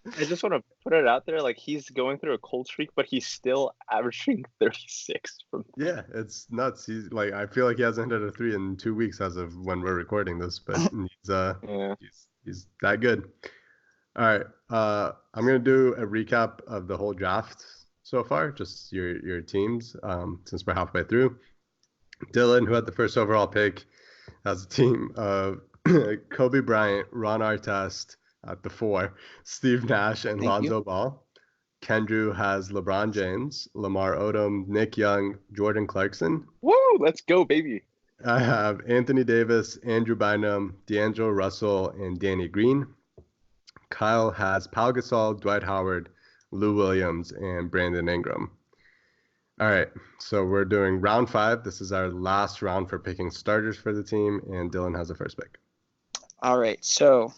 I just want to put it out there, like, he's going through a cold streak, but he's still averaging 36 from. Yeah, it's nuts. He's like, I feel like he hasn't hit a 3 in 2 weeks as of when we're recording this, but he's that good. All right, I'm gonna do a recap of the whole draft so far, just your teams, since we're halfway through. Dylan, who had the first overall pick, has a team of Kobe Bryant, Ron Artest at the 4, Steve Nash, and Lonzo Ball. Kendrew has LeBron James, Lamar Odom, Nick Young, Jordan Clarkson. Woo! Let's go, baby. I have Anthony Davis, Andrew Bynum, D'Angelo Russell, and Danny Green. Kyle has Pau Gasol, Dwight Howard, Lou Williams, and Brandon Ingram. All right, so we're doing round 5. This is our last round for picking starters for the team, and Dylan has the first pick. All right, so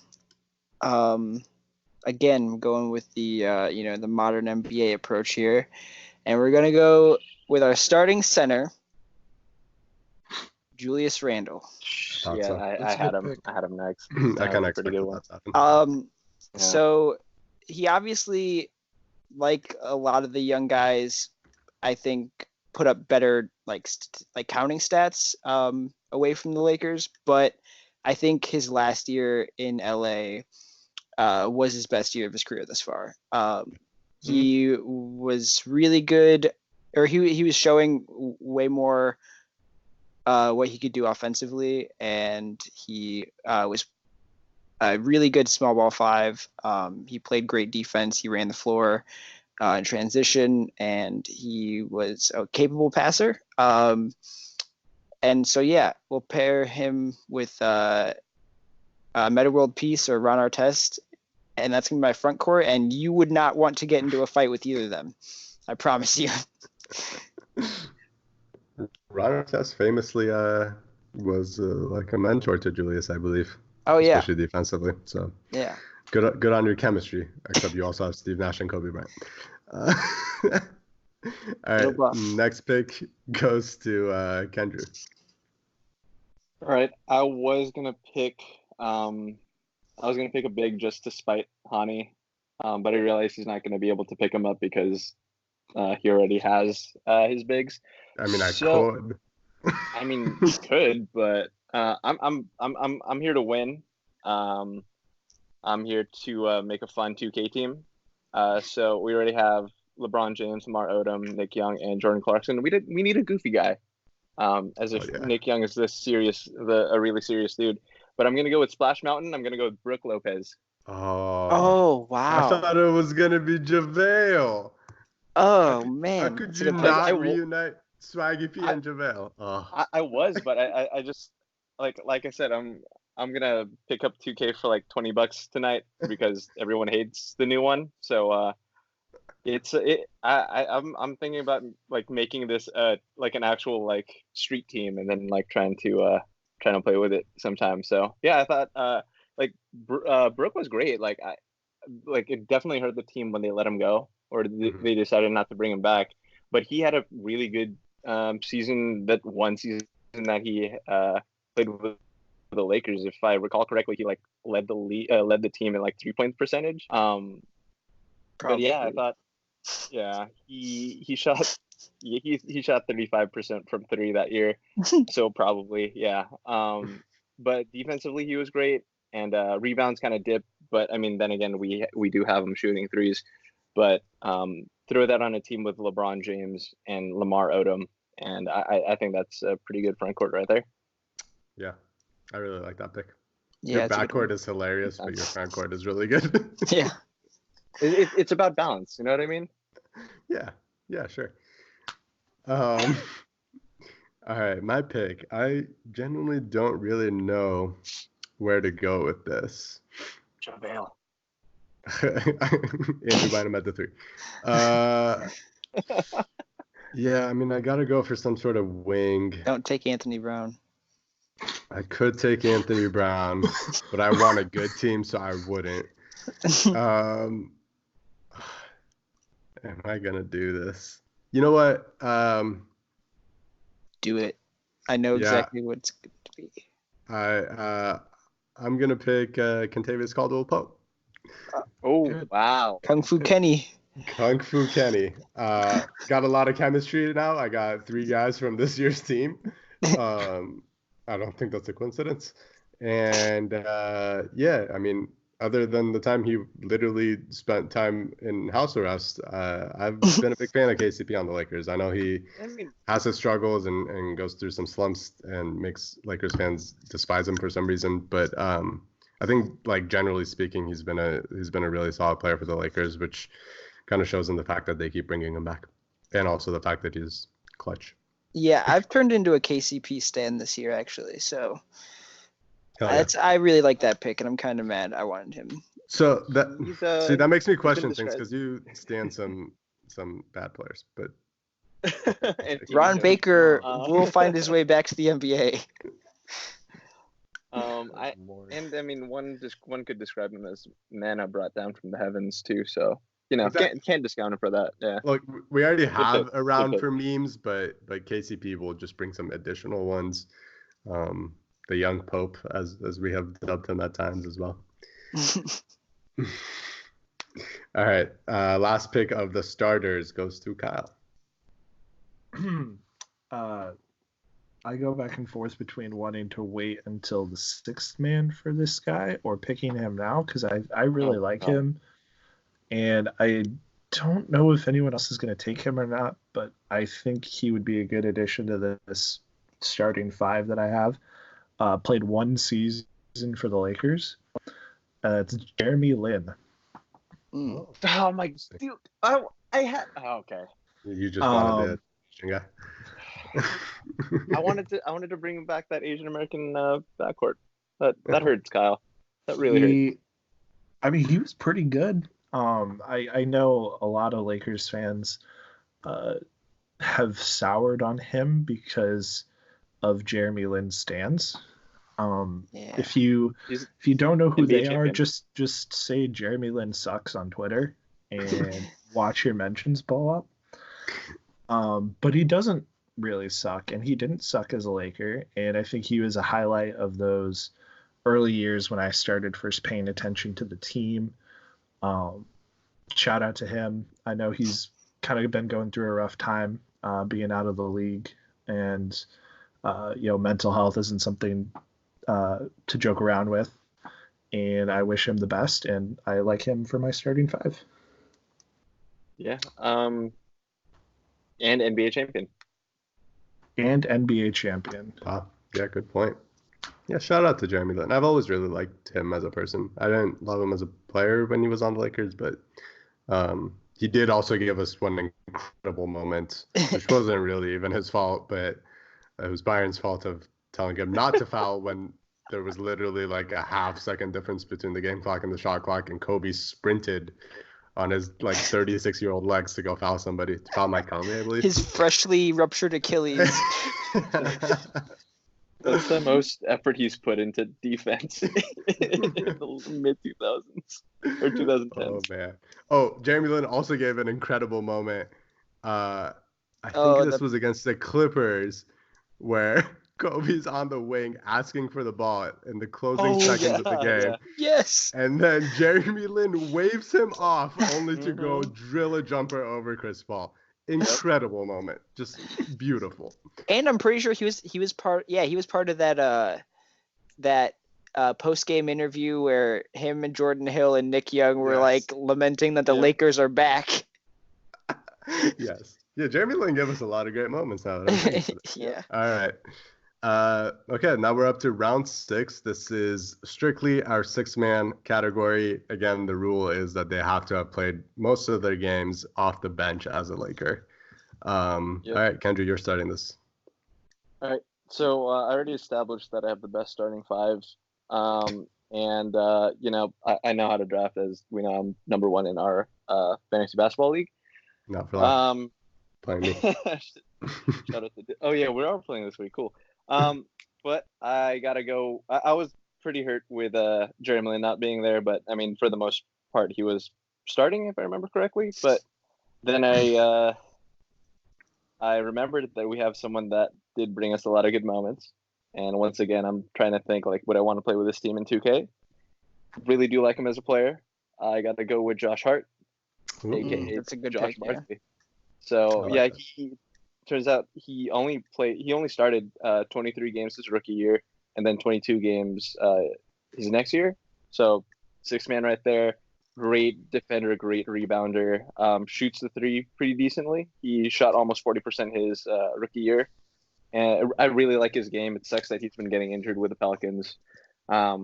again, going with the the modern NBA approach here, and we're gonna go with our starting center, Julius Randle. Yeah, so. I had him. I had him next. I kind of Pretty good expected one. that to happen. Yeah. So he obviously, like a lot of the young guys, I think put up better like counting stats away from the Lakers, but I think his last year in LA was his best year of his career thus far. He was really good, or he was showing way more what he could do offensively, and he was a really good small ball 5. He played great defense. He ran the floor in transition, and he was a capable passer. And so, yeah, we'll pair him with Meta World Peace or Ron Artest, and that's going to be my front court, and you would not want to get into a fight with either of them. I promise you. Ron Artest famously was like a mentor to Julius, I believe. Oh, yeah. Especially defensively. So Yeah. Good on your chemistry, except you also have Steve Nash and Kobe Bryant. All right, next pick goes to Kendra. All right, I was gonna pick a big just to spite Hani, but I realized he's not gonna be able to pick him up because he already has his bigs. I mean, I could. I mean, you could, but I'm here to win. I'm here to make a fun 2K team. So we already have LeBron James, Lamar Odom, Nick Young, and Jordan Clarkson. We need a goofy guy. Nick Young is a really serious dude. But I'm gonna go with Splash Mountain. I'm gonna go with Brook Lopez. Oh wow! I thought it was gonna be JaVale. Oh man! How could you not reunite Swaggy P and JaVale? Oh. I was, but I just like I said, I'm gonna pick up 2K for like $20 tonight because everyone hates the new one. So I'm thinking about like making this like an actual like street team and then like trying to play with it sometime. So yeah, I thought Brook was great. Like it definitely hurt the team when they let him go or they decided not to bring him back. But he had a really good season. That one season that he played with the Lakers, if I recall correctly, he like led the team in like 3-point percentage. But yeah, I thought, yeah, he shot 35% from 3 that year, so probably yeah. But defensively he was great, and rebounds kind of dipped. But I mean, then again, we do have him shooting threes. But throw that on a team with LeBron James and Lamar Odom, and I think that's a pretty good front court right there. Yeah, I really like that pick. Yeah, your backcourt is hilarious, but your front court is really good. Yeah. It's about balance, you know what I mean? Yeah, sure. All right, my pick. I genuinely don't really know where to go with this. JaVale. Andrew Bynum at the 3. Yeah, I mean, I gotta go for some sort of wing. Don't take Anthony Brown. I could take Anthony Brown, but I want a good team, so I wouldn't. Am I gonna do this? You know what? Do it. I know exactly what it's going to be. I'm gonna pick Kentavious Caldwell-Pope. Good. Wow. Kung Fu Kenny. Got a lot of chemistry now. I got 3 guys from this year's team. I don't think that's a coincidence. And yeah, I mean, other than the time he literally spent time in house arrest, I've been a big fan of KCP on the Lakers. I know he has his struggles and goes through some slumps and makes Lakers fans despise him for some reason. But I think, like, generally speaking, he's been a really solid player for the Lakers, which kind of shows in the fact that they keep bringing him back, and also the fact that he's clutch. Yeah, I've turned into a KCP stan this year, actually. So Yeah. I really like that pick, and I'm kind of mad. I wanted him. So that makes me question things because you stand some bad players, but Ron Jones. Baker will find his way back to the NBA. I mean, one could describe him as manna brought down from the heavens too. So can't discount him for that. Yeah. Look, we already have a round pick. for memes, but KCP will just bring some additional ones. The young Pope, as we have dubbed him at times as well. All right, last pick of the starters goes to Kyle. I go back and forth between wanting to wait until the sixth man for this guy or picking him now because I really like him. And I don't know if anyone else is going to take him or not, but I think he would be a good addition to this starting five that I have. Played one season for the Lakers. It's Jeremy Lin. Oh my dude! I had. Oh, okay. You just wanted the Asian guy. I wanted to bring back that Asian American backcourt. That hurts, Kyle. That really hurts. I mean, he was pretty good. I know a lot of Lakers fans have soured on him because of Jeremy Lin's stance. If you don't know who they are, just say Jeremy Lin sucks on Twitter and watch your mentions blow up. But he doesn't really suck, and he didn't suck as a Laker, and I think he was a highlight of those early years when I started first paying attention to the team. Shout out to him. I know he's kind of been going through a rough time being out of the league, and mental health isn't something to joke around with, and I wish him the best, and I like him for my starting five. Yeah. And NBA champion. Wow. Yeah, good point. Yeah, shout out to Jeremy Lin. I've always really liked him as a person. I didn't love him as a player when he was on the Lakers, but he did also give us one incredible moment, which wasn't really even his fault, but it was Byron's fault of telling him not to foul when there was literally like a half-second difference between the game clock and the shot clock, and Kobe sprinted on his 36-year-old legs to go foul somebody. To foul Mike Conley, I believe. His freshly ruptured Achilles. That's the most effort he's put into defense in the mid-2000s or 2010s. Oh, man. Oh, Jeremy Lin also gave an incredible moment. I think this was against the Clippers where Kobe's on the wing asking for the ball in the closing seconds of the game. Yeah. Yes. And then Jeremy Lin waves him off only to go drill a jumper over Chris Paul. Incredible moment. Just beautiful. And I'm pretty sure he was part of that post-game interview where him and Jordan Hill and Nick Young were lamenting that the Lakers are back. Yes. Yeah, Jeremy Lin gave us a lot of great moments now. Yeah. All right. Okay, now we're up to round 6. This is strictly our 6-man category. Again, the rule is that they have to have played most of their games off the bench as a Laker. All right, Kendra, you're starting this. All right. So I already established that I have the best starting five. And I know how to draft, as we know I'm number 1 in our fantasy basketball league. Not for long. Playing me. Shout out to we are playing this week. Cool. But I gotta go. I was pretty hurt with Jeremy Lin not being there, but I mean, for the most part, he was starting, if I remember correctly. But then I remembered that we have someone that did bring us a lot of good moments. And once again, I'm trying to think, would I want to play with this team in 2K? Really do like him as a player. I got to go with Josh Hart, aka that's a good Josh pick, Barkley. So he turns out he only started 23 games his rookie year, and then 22 games his next year. So 6-man right there. Great defender, great rebounder. Shoots the three pretty decently. He shot almost 40% his rookie year. And I really like his game. It sucks that he's been getting injured with the Pelicans. I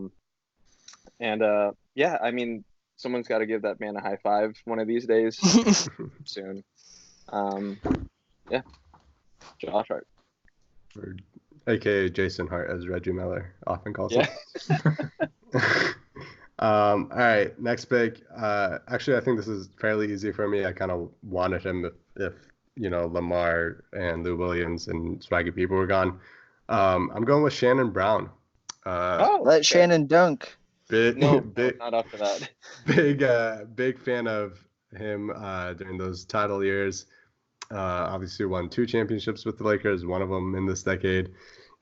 mean, someone's got to give that man a high five one of these days soon. Josh Hart. Or, AKA Jason Hart, as Reggie Miller often calls him. All right, next pick. Actually, I think this is fairly easy for me. I kind of wanted him if Lamar and Lou Williams and swaggy people were gone. I'm going with Shannon Brown. Let Shannon dunk. Big, not after that. Big fan of him during those title years. Obviously won 2 championships with the Lakers, one of them in this decade.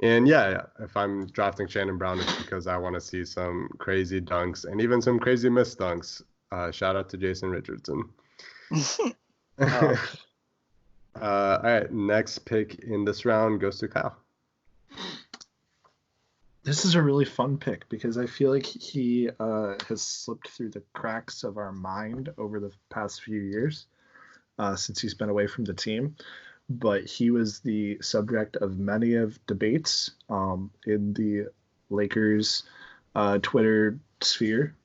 And yeah, if I'm drafting Shannon Brown, it's because I want to see some crazy dunks and even some crazy missed dunks. Shout out to Jason Richardson. All right, next pick in this round goes to Kyle. This is a really fun pick because I feel like he has slipped through the cracks of our mind over the past few years since he's been away from the team. But he was the subject of many of debates in the Lakers Twitter sphere,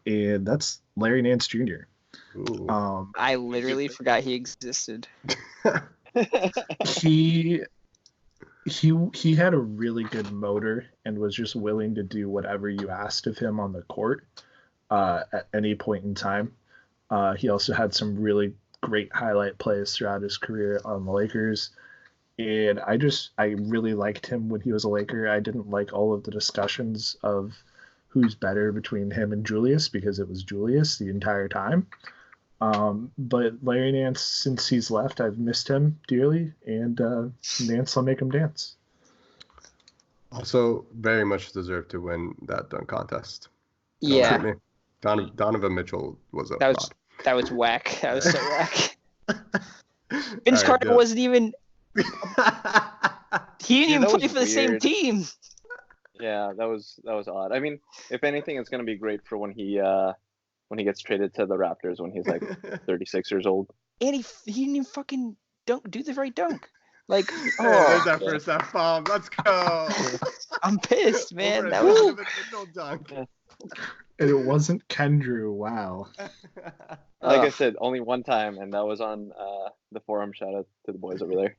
and that's Larry Nance Jr. I literally forgot he existed. He had a really good motor and was just willing to do whatever you asked of him on the court at any point in time. He also had some really great highlight plays throughout his career on the Lakers. And I really liked him when he was a Laker. I didn't like all of the discussions of who's better between him and Julius because it was Julius the entire time. But Larry Nance, since he's left, I've missed him dearly, and Nance will make him dance. Also, very much deserved to win that dunk contest. Yeah. Donovan Mitchell was a fraud. That was whack. That was so whack. Vince Carter good. wasn't even. He didn't even play for the same team. Yeah, that was odd. I mean, if anything, it's gonna be great for when he gets traded to the Raptors when he's like 36 years old. And he didn't even fucking do the right dunk. Like, there's that first F-bomb. Let's go. I'm pissed, man. That was a dunk. And it wasn't Kendrew. Wow. Like I said, only one time, and that was on the forum. Shout out to the boys over there.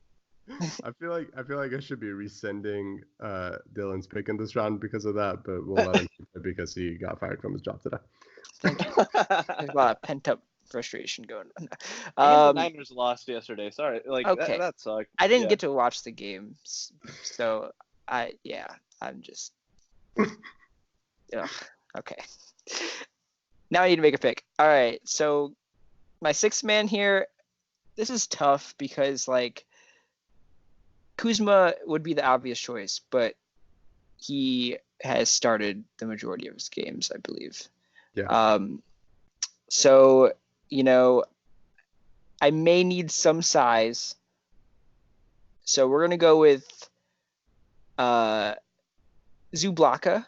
I feel like I should be resending Dylan's pick in this round because of that, but we'll let him keep it because he got fired from his job today. There's a lot of pent up frustration going on. The Niners lost yesterday. Sorry, okay. that sucked. I didn't get to watch the game, so I'm just. Okay. Now I need to make a pick. All right, so my 6th man here. This is tough because Kuzma would be the obvious choice, but he has started the majority of his games, I believe. Yeah. So, I may need some size. So we're going to go with Zublaka,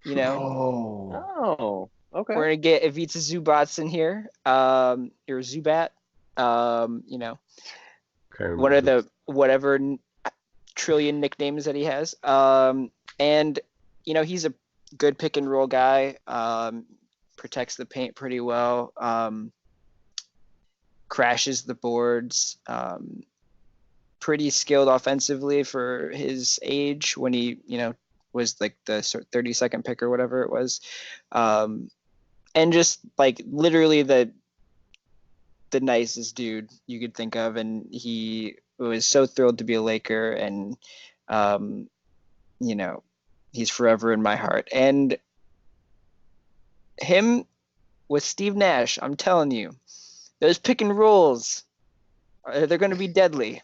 Oh, okay. We're going to get Ivica Zubats in here, or Zubat, Okay, one of the whatever trillion nicknames that he has. And, he's a good pick and roll guy, protects the paint pretty well, crashes the boards, pretty skilled offensively for his age when he, was like the 32nd pick or whatever it was. And just literally the nicest dude you could think of. And he was so thrilled to be a Laker, and, he's forever in my heart. And him with Steve Nash, I'm telling you, those pick and rolls, they're going to be deadly.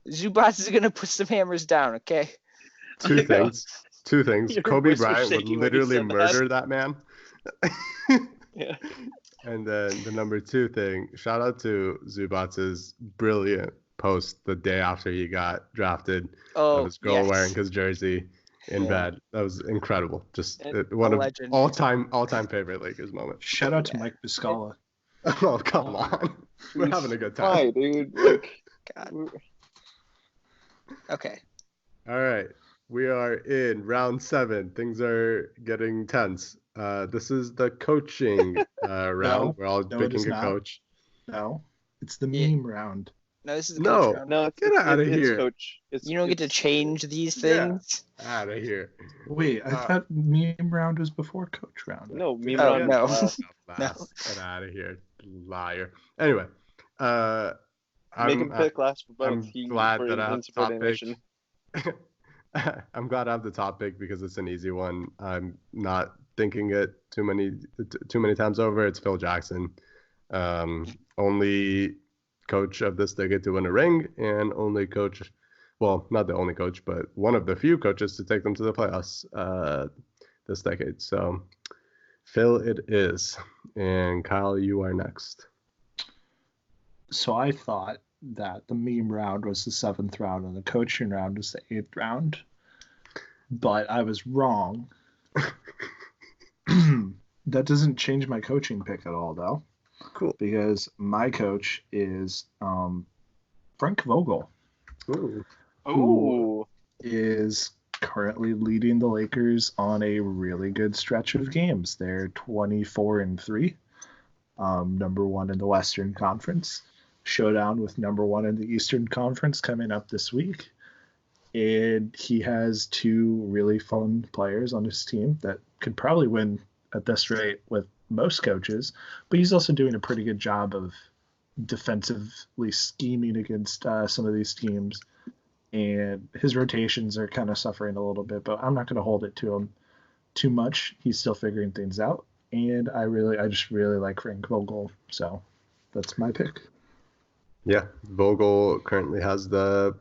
Zubats is going to put some hammers down, okay? Two things. Your Kobe voice was Bryant would shaking when you literally said murder that man. Yeah. And then the number 2 thing, shout out to Zubats' brilliant post the day after he got drafted. Of his girl wearing his jersey in bed. That was incredible. Just one of legend. all-time favorite Lakers moments. Shout out to Mike Biscala. Oh, come on. We're having a good time. Hi, dude. God. Okay. All right. We are in round 7. Things are getting tense. This is the coaching round. We're all picking a coach. No, it's the meme round. No, this is the coach round. No, get out of here. Coach. You don't get to change these things. Out of here. Wait, I thought meme round was before coach round. No, meme Oh, round. no. Get out of here, liar. Anyway, Make him pick last for both. I'm glad that I have the top pick. Insubordination. I'm glad I have the top pick because it's an easy one. I'm not thinking it too many times over. It's Phil Jackson, only coach of this decade to win a ring, and only coach, well, not the only coach, but one of the few coaches to take them to the playoffs this decade. So Phil it is. And Kyle, you are next. So I thought that the meme round was the 7th round and the coaching round was the 8th round, but I was wrong. That doesn't change my coaching pick at all, though. Cool. Because my coach is Frank Vogel. Ooh. Who is currently leading the Lakers on a really good stretch of games. They're 24-3, number 1 in the Western Conference. Showdown with number 1 in the Eastern Conference coming up this week. And he has 2 really fun players on his team that could probably win at this rate with most coaches, but he's also doing a pretty good job of defensively scheming against some of these teams. And his rotations are kind of suffering a little bit, but I'm not going to hold it to him too much. He's still figuring things out. And I just really like Frank Vogel. So that's my pick. Yeah, Vogel currently has the,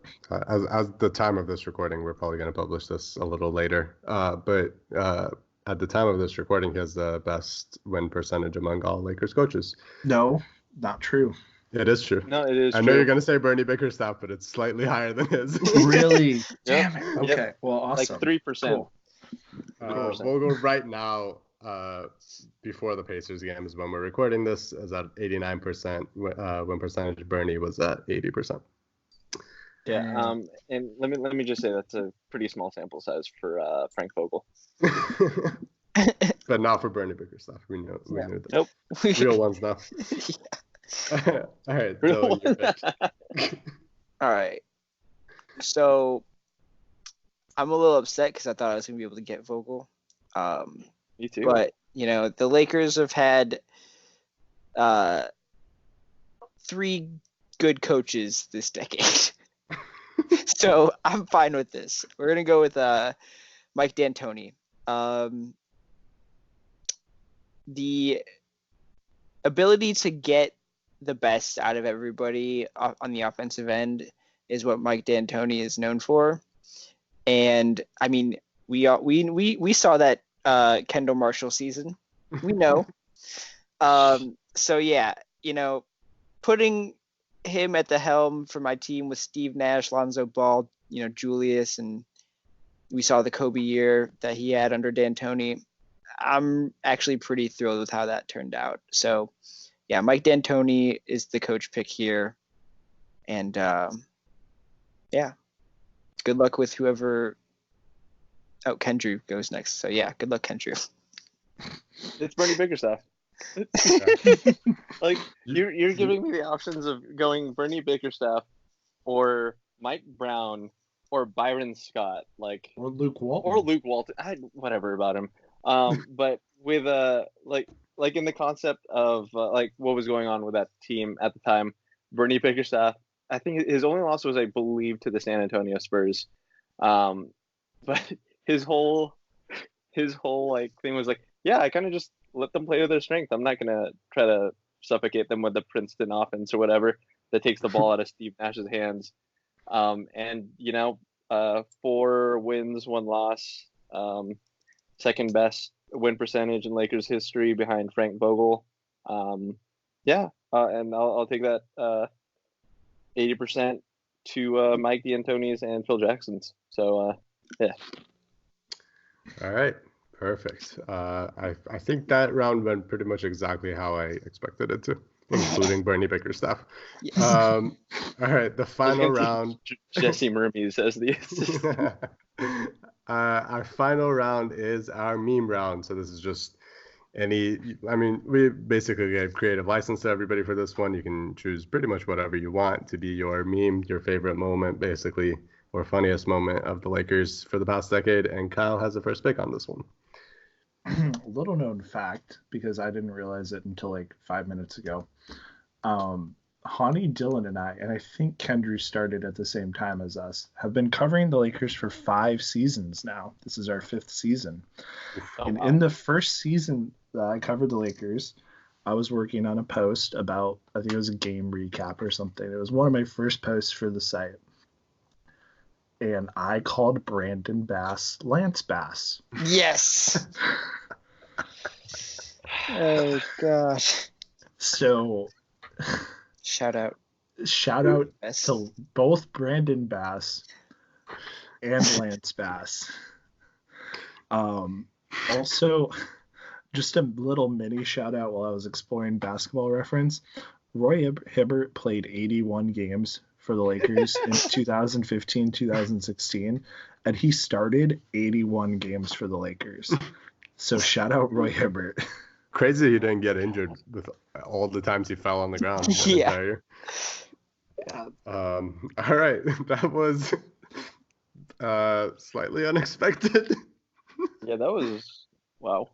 as the time of this recording, we're probably going to publish this a little later, but at the time of this recording, he has the best win percentage among all Lakers coaches. No, not true. It is true. No, it is I know you're going to say Bernie Bickerstaff, but it's slightly higher than his. Really? Yep. Damn it. Okay, Yep. well, awesome. Like 3%. Cool. Vogel right now, before the Pacers game is when we're recording this, is at 89% win percentage. Bernie was at 80%. Yeah. And let me just say that's a pretty small sample size for Frank Vogel. But not for Bernie Bickerstaff. We knew that. Nope. Real ones now. All right. So your pick. All right. So I'm a little upset because I thought I was going to be able to get Vogel. Me too. But, the Lakers have had 3 good coaches this decade. So I'm fine with this. We're going to go with Mike D'Antoni. The ability to get the best out of everybody on the offensive end is what Mike D'Antoni is known for. And I mean, we saw that Kendall Marshall season. We know. So yeah, putting him at the helm for my team with Steve Nash, Lonzo Ball, Julius, and we saw the Kobe year that he had under D'Antoni. I'm actually pretty thrilled with how that turned out. So yeah, Mike D'Antoni is the coach pick here. And yeah, good luck with whoever. Oh, Kendrew goes next. So yeah, good luck, Kendrew. It's Bernie Bickerstaff. Like you're giving me the options of going Bernie Bickerstaff or Mike Brown or Byron Scott, or Luke Walton. Whatever about him. But with like in the concept of like what was going on with that team at the time, Bernie Bickerstaff, I think his only loss was, I believe, to the San Antonio Spurs. But his whole like thing was like, yeah, I kind of just let them play to their strength. I'm not gonna try to suffocate them with the Princeton offense or whatever that takes the ball out of Steve Nash's hands. And 4 wins, 1 loss, second best win percentage in Lakers history behind Frank Vogel. And I'll take that 80% to Mike D'Antoni's and Phil Jackson's. So yeah. All right. Perfect. I think that round went pretty much exactly how I expected it to, including Bernie Bickerstaff. Yes. All right, the final round. Jesse Mermes as the assistant. Our final round is our meme round. So this is just we basically gave creative license to everybody for this one. You can choose pretty much whatever you want to be your meme, your favorite moment, basically, or funniest moment of the Lakers for the past decade. And Kyle has the first pick on this one. Little known fact, because I didn't realize it until like 5 minutes ago. Hani, Dylan, and I think Kendrew started at the same time as us, have been covering the Lakers for 5 seasons now. This is our 5th season. Oh, And wow. in the first season that I covered the Lakers, I was working on a post about, I think it was a game recap or something. It was one of my first posts for the site. And I called Brandon Bass Lance Bass. Yes. Oh gosh. So Shout out. shout out Yes. to both Brandon Bass and Lance Bass. Also, just a little mini shout out while I was exploring Basketball Reference. Roy Hibbert played 81 games for the Lakers in 2015-2016, and he started 81 games for the Lakers. So shout out Roy Hibbert. Crazy he didn't get injured with all the times he fell on the ground. that Yeah. entire year. Yeah. All right, that was slightly unexpected. Yeah, that was wow.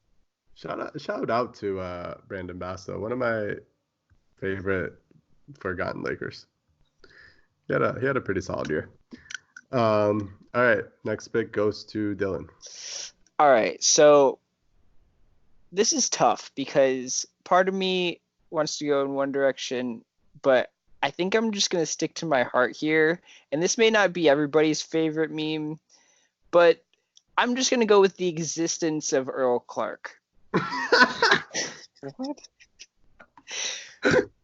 Shout out to Brandon Bass, though, one of my favorite forgotten Lakers. He had a pretty solid year. All right, next pick goes to Dylan. All right, so this is tough because part of me wants to go in one direction, but I think I'm just going to stick to my heart here. And this may not be everybody's favorite meme, but I'm just going to go with the existence of Earl Clark. What?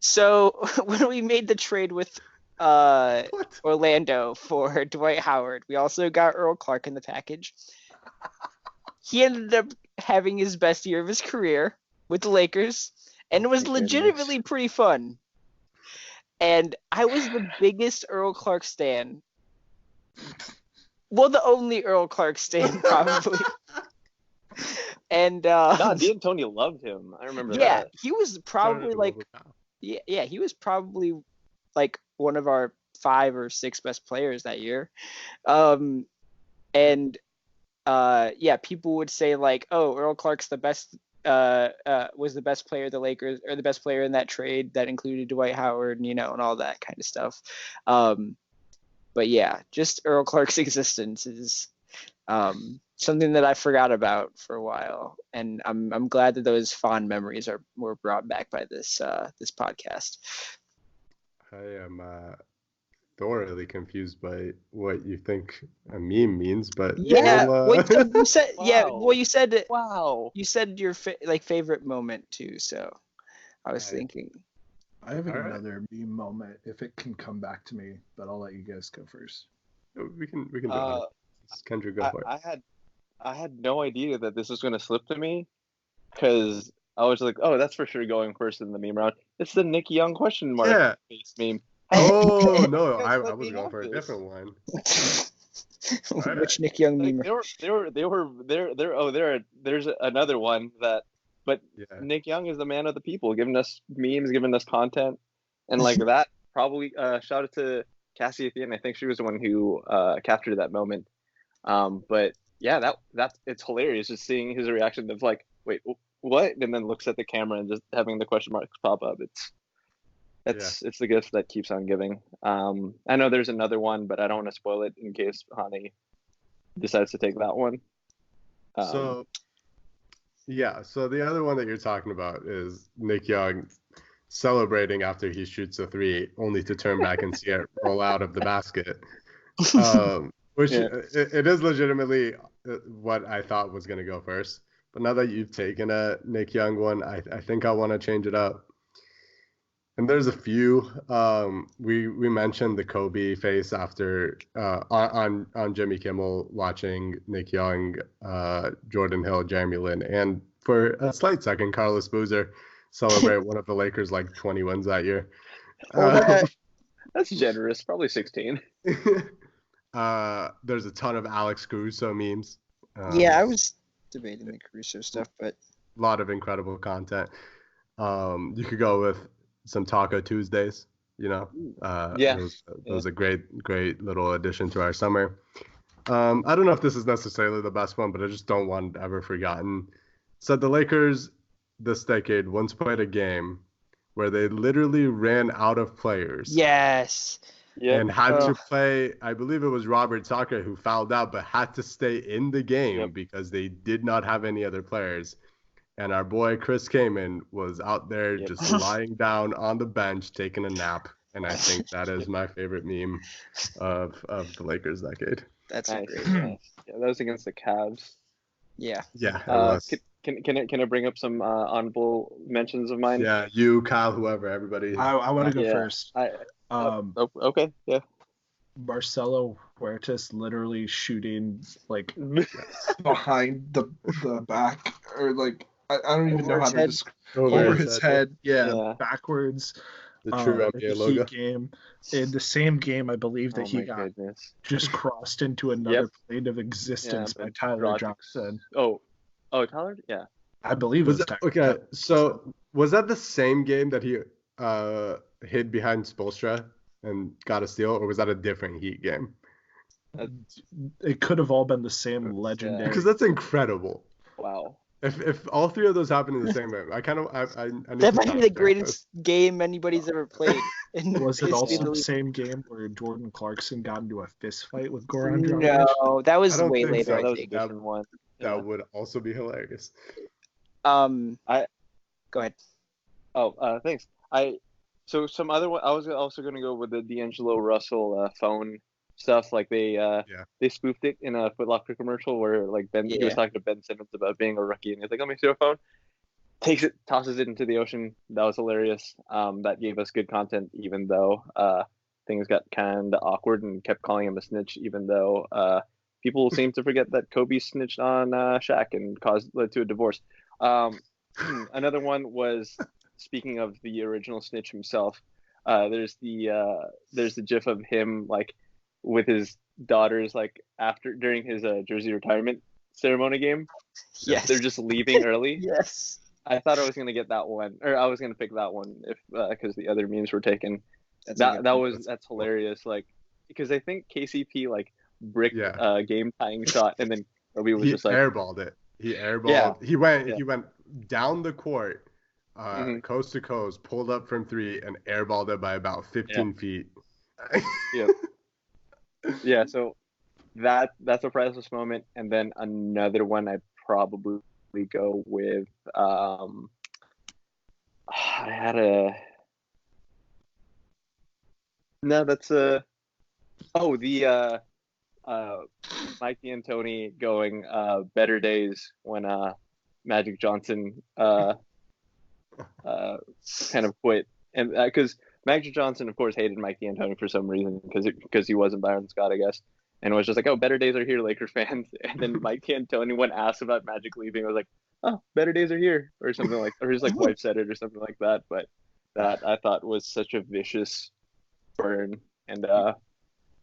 So when we made the trade with Orlando for Dwight Howard, we also got Earl Clark in the package. He ended up having his best year of his career with the Lakers, and it was My goodness. legitimately pretty fun. And I was the biggest Earl Clark stan. Well, the only Earl Clark stan, probably. And D'Antoni loved him. I remember yeah, that. he was probably like, yeah, he was probably like one of our 5 or 6 best players that year. Yeah, people would say like, oh, Earl Clark's the best, was the best player of the Lakers, or the best player in that trade that included Dwight Howard, and all that kind of stuff. But yeah, just Earl Clark's existence is something that I forgot about for a while, and I'm glad that those fond memories were brought back by this podcast. I am thoroughly confused by what you think a meme means, but Yeah, we'll, you said yeah. Wow. Well, you said Wow. you said your favorite moment too. So I was thinking. I have All right. another meme moment if it can come back to me, but I'll let you guys go first. we can do it. Kendrick, go for it. I had no idea that this was going to slip to me, because I was like, oh, that's for sure going first in the meme round. It's the Nick Young question mark Yeah. face meme. Oh no, I let was me going have for a this. different one. Which Nick Young Like, meme? there's another one but Yeah. Nick Young is the man of the people, giving us memes, giving us content, and like that. Probably shout out to Cassie Athene. I think she was the one who captured that moment. But yeah, that's it's hilarious just seeing his reaction of like, wait, what? And then looks at the camera and just having the question marks pop up. It's the gift that keeps on giving. I know there's another one, but I don't want to spoil it in case Hani decides to take that one. So the other one that you're talking about is Nick Young celebrating after he shoots a 3, only to turn back and see it roll out of the basket. Which it is legitimately what I thought was going to go first. But now that you've taken a Nick Young one, I think I want to change it up. And there's a few. We mentioned the Kobe face after on Jimmy Kimmel watching Nick Young, Jordan Hill, Jeremy Lin, and for a slight second, Carlos Boozer celebrate one of the Lakers' like 20 wins that year. That's generous, probably 16. There's a ton of Alex Caruso memes. Yeah, I was debating the Caruso stuff, but a lot of incredible content. You could go with some Taco Tuesdays, It was a great little addition to our summer. I don't know if this is necessarily the best one, but I just don't want it ever forgotten. So the Lakers this decade once played a game where they literally ran out of players. Yes. Yeah. And had to play, I believe it was Robert Saka who fouled out, but had to stay in the game because they did not have any other players. And our boy Chris Kaman was out there just lying down on the bench taking a nap. And I think that is my favorite meme of the Lakers decade. That's Nice. great. Nice. Yeah, that was against the Cavs. Yeah. Yeah, it was. Can I bring up some honorable mentions of mine? Yeah, you, Kyle, whoever, everybody. I want to go Yeah. first. Okay. Yeah. Marcelo Huertas literally shooting like behind the back, or like I don't even know how to describe, over his head. Yeah, backwards. The true NBA the logo. Heat game. In the same game, I believe that he got just crossed into another plane of existence by Tyler Johnson. Oh, Tyler? Yeah. I believe was it was that, okay, so was that the same game that he hid behind Spoelstra and got a steal, or was that a different Heat game? It could have all been the same legendary. Because that's incredible. Wow. If all three of those happen in the same game, I need that might be the greatest game anybody's ever played. Was it also the same game where Jordan Clarkson got into a fist fight with Goran Dragic? No, that was way later. So. I That was think. a different one. That would also be hilarious. Go ahead. Oh, thanks. So some other one. I was also going to go with the D'Angelo Russell phone stuff. Like they spoofed it in a Foot Locker commercial where like he was talking to Ben Simmons about being a rookie, and he's like, "Let me see your phone." Takes it, tosses it into the ocean. That was hilarious. That gave us good content, even though things got kind of awkward and kept calling him a snitch, even though people seem to forget that Kobe snitched on Shaq and led to a divorce. Another one was, speaking of the original snitch himself, there's the gif of him like with his daughters like during his jersey retirement ceremony game. Yes. They're just leaving early. Yes. I thought I was gonna get that one, or I was gonna pick that one if because the other memes were taken. That's hilarious. Like because I think KCP like bricked a game tying shot, and then Kobe was just like airballed it. He airballed. Yeah. He went down the court, coast to coast, pulled up from three, and airballed it by about 15 feet. Yeah. So that's a priceless moment, and then another one I'd probably go with. I had a. No, that's a. Oh, the Mike D'Antoni going better days when Magic Johnson kind of quit, and because Magic Johnson of course hated Mike D'Antoni for some reason because he wasn't Byron Scott, I guess, and it was just like, oh, better days are here, Lakers fans. And then Mike D'Antoni, when asked about Magic leaving, was like, oh, better days are here, or something like, or his like wife said it or something like that. But that I thought was such a vicious burn, and I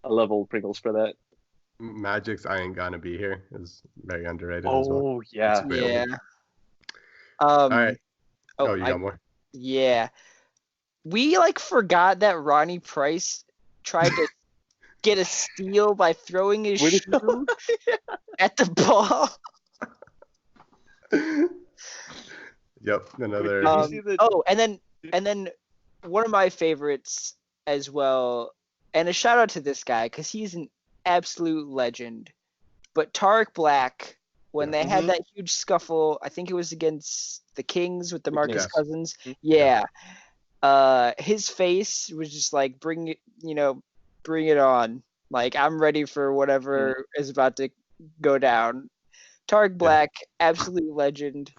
love old Pringles for that. Magic's "I Ain't Gonna Be Here" is very underrated as well. Oh yeah. All right. Oh, you got more? Yeah. We like forgot that Ronnie Price tried to get a steal by throwing his shoe at the ball. Yep, another. And then one of my favorites as well, and a shout out to this guy because he's an absolute legend. But Tariq Black, when they had that huge scuffle, I think it was against the Kings with DeMarcus Cousins. Yeah. His face was just like, bring it on. Like, I'm ready for whatever is about to go down. Tariq Black, absolute legend.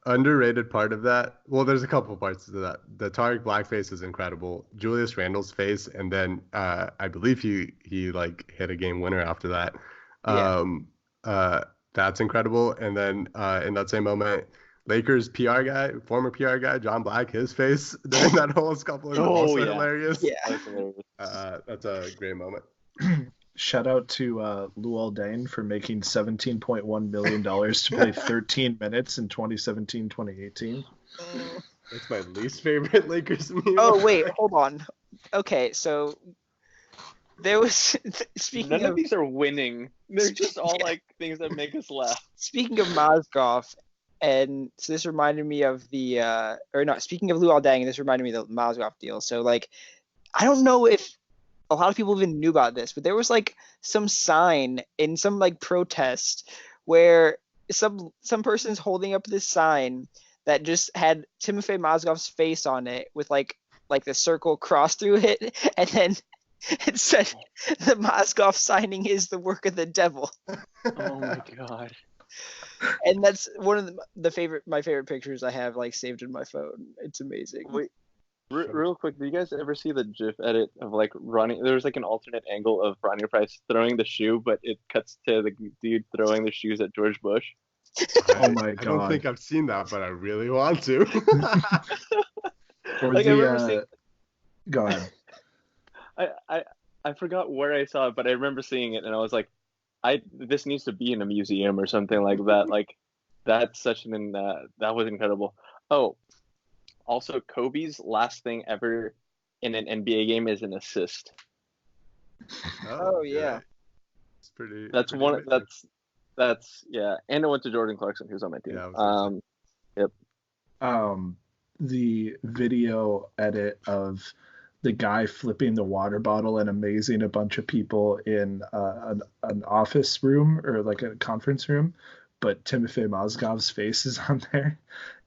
Underrated part of that. Well, there's a couple parts to that. The Tariq Black face is incredible. Julius Randle's face, and then I believe he like hit a game winner after that. That's incredible. And then in that same moment, Lakers former PR guy, John Black, his face during that whole scuffle is also hilarious. Yeah. That's a great moment. Shout out to Luol Deng for making $17.1 million to play 13 minutes in 2017-2018. That's my least favorite Lakers meme. Oh, wait, hold on. Okay, so there was None of these are winning. They're just all like things that make us laugh. Speaking of Mozgov, And so this reminded me of speaking of Luol Deng, this reminded me of the Mozgov deal. So like, I don't know if a lot of people even knew about this, but there was like some sign in some like protest where some person's holding up this sign that just had Timofey Mozgov's face on it with like the circle crossed through it, and then it said the Mozgov signing is the work of the devil. Oh my god. And that's one of my favorite pictures I have like saved in my phone. It's amazing. Wait, real quick, do you guys ever see the GIF edit of like Ronnie? There's like an alternate angle of Ronnie Price throwing the shoe, but it cuts to the dude throwing the shoes at George Bush. Oh my god! I don't think I've seen that, but I really want to. Or Like, I remember seeing- Go ahead. I forgot where I saw it, but I remember seeing it, and I was like, this needs to be in a museum or something like that. Like, that's such an that was incredible. Oh, also Kobe's last thing ever in an NBA game is an assist. Oh yeah. It's pretty. That's pretty one. amazing. That's yeah. And it went to Jordan Clarkson, who's on my team. Yeah, I was gonna say. The video edit of the guy flipping the water bottle and amazing a bunch of people in an office room or like a conference room, but Timofey Mozgov's face is on there,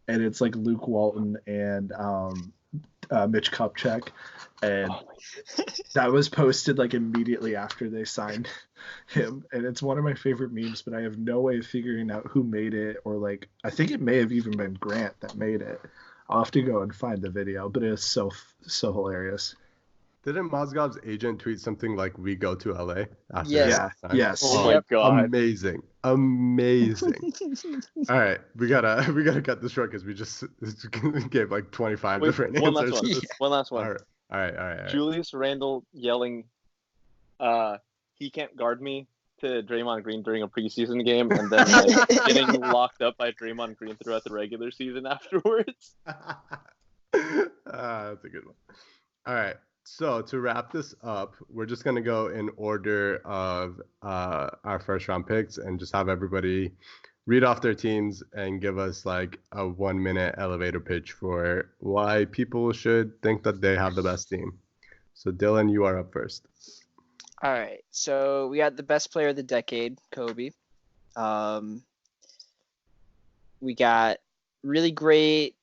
and it's like Luke Walton and Mitch Kupchak, and that was posted like immediately after they signed him, and it's one of my favorite memes, but I have no way of figuring out who made it, or like I think it may have even been Grant that made it. I'll have to go and find the video, but it is so hilarious. Didn't Mozgov's agent tweet something like "We go to LA"? After Yes. his sign? Yes. Oh my god. Amazing. All right, we gotta cut this short because we just gave like 25 Wait, different one answers. last one. One last one. All right. Julius Randle yelling, "He can't guard me" to Draymond Green during a preseason game, and then like, getting locked up by Draymond Green throughout the regular season afterwards. That's a good one. All right. So to wrap this up, we're just gonna go in order of our first round picks and just have everybody read off their teams and give us like a 1 minute elevator pitch for why people should think that they have the best team. So Dylan, you are up first. All right. So we got the best player of the decade, Kobe. We got really great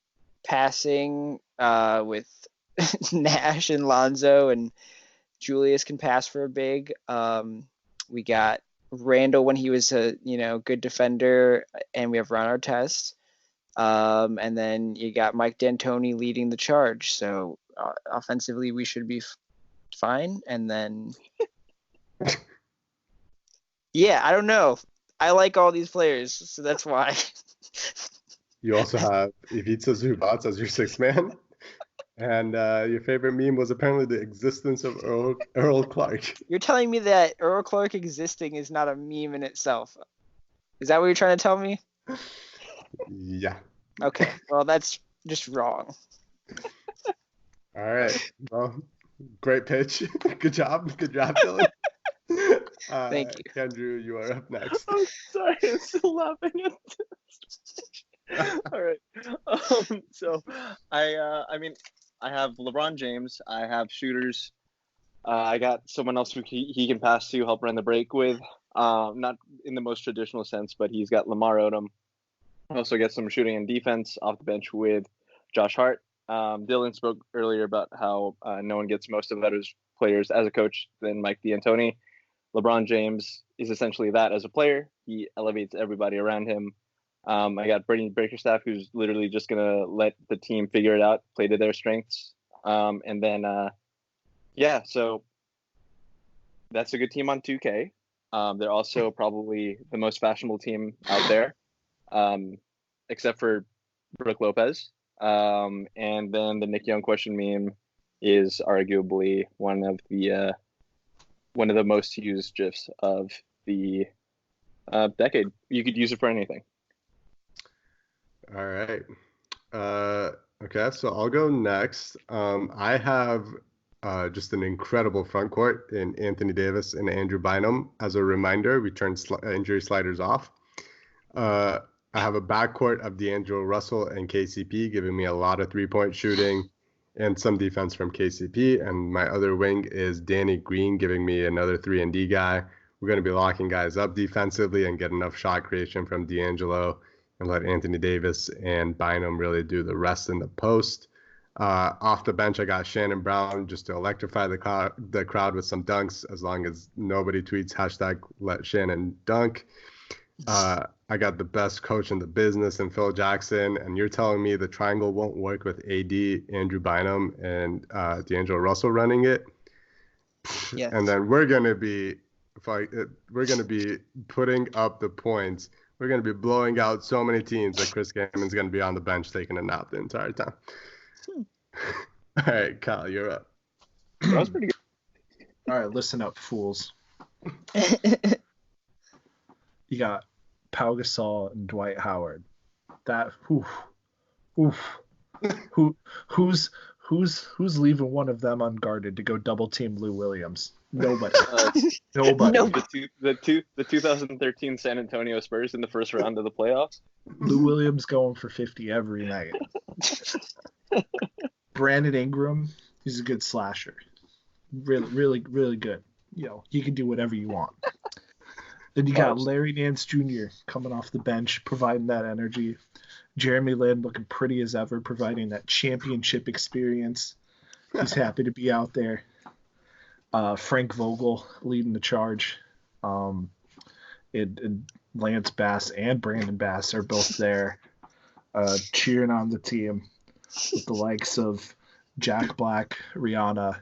passing with Nash and Lonzo, and Julius can pass for a big. We got Randall when he was a good defender, and we have Ron Artest. And then you got Mike D'Antoni leading the charge. So offensively, we should be fine. And then, yeah, I don't know. I like all these players, so that's why. You also have Ivica Zubac as your sixth man. And your favorite meme was apparently the existence of Earl Clark. You're telling me that Earl Clark existing is not a meme in itself. Is that what you're trying to tell me? Yeah. Okay. Well, that's just wrong. All right. Well, great pitch. Good job, Dylan. Thank you. Andrew, you are up next. I'm sorry, I'm still laughing at this. All right. So I mean, I have LeBron James. I have shooters. I got someone else who he can pass to, help run the break with. Not in the most traditional sense, but he's got Lamar Odom. Also get some shooting and defense off the bench with Josh Hart. Dylan spoke earlier about how no one gets most of those players as a coach than Mike D'Antoni. LeBron James is essentially that as a player. He elevates everybody around him. I got Brittany Bakerstaff, who's literally just going to let the team figure it out, play to their strengths. And then, so that's a good team on 2K. They're also probably the most fashionable team out there, except for Brook Lopez. And then the Nick Young question meme is arguably one of the most used GIFs of the decade. You could use it for anything. All right. Okay, so I'll go next. I have just an incredible front court in Anthony Davis and Andrew Bynum. As a reminder, we turned injury sliders off. I have a backcourt of D'Angelo Russell and KCP giving me a lot of three-point shooting and some defense from KCP. And my other wing is Danny Green giving me another 3-and-D guy. We're going to be locking guys up defensively and get enough shot creation from D'Angelo and let Anthony Davis and Bynum really do the rest in the post. Off the bench, I got Shannon Brown just to electrify the crowd with some dunks, as long as nobody tweets #let Shannon dunk. I got the best coach in the business in Phil Jackson, and you're telling me the triangle won't work with AD, Andrew Bynum, and D'Angelo Russell running it? Yes. And then we're gonna be putting up the points. We're gonna be blowing out so many teams that Chris Gamen's gonna be on the bench taking a nap the entire time. All right, Kyle, you're up. That was pretty good. All right, listen up, fools. You got Pau Gasol and Dwight Howard. That who's leaving one of them unguarded to go double team Lou Williams? Nobody. Nobody. The 2013 San Antonio Spurs in the first round of the playoffs. Lou Williams going for 50 every night. Brandon Ingram, he's a good slasher. Really good. You know, he can do whatever you want. Then you got Larry Nance Jr. coming off the bench, providing that energy. Jeremy Lin looking pretty as ever, providing that championship experience. He's happy to be out there. Frank Vogel leading the charge. Lance Bass and Brandon Bass are both there, cheering on the team with the likes of Jack Black, Rihanna,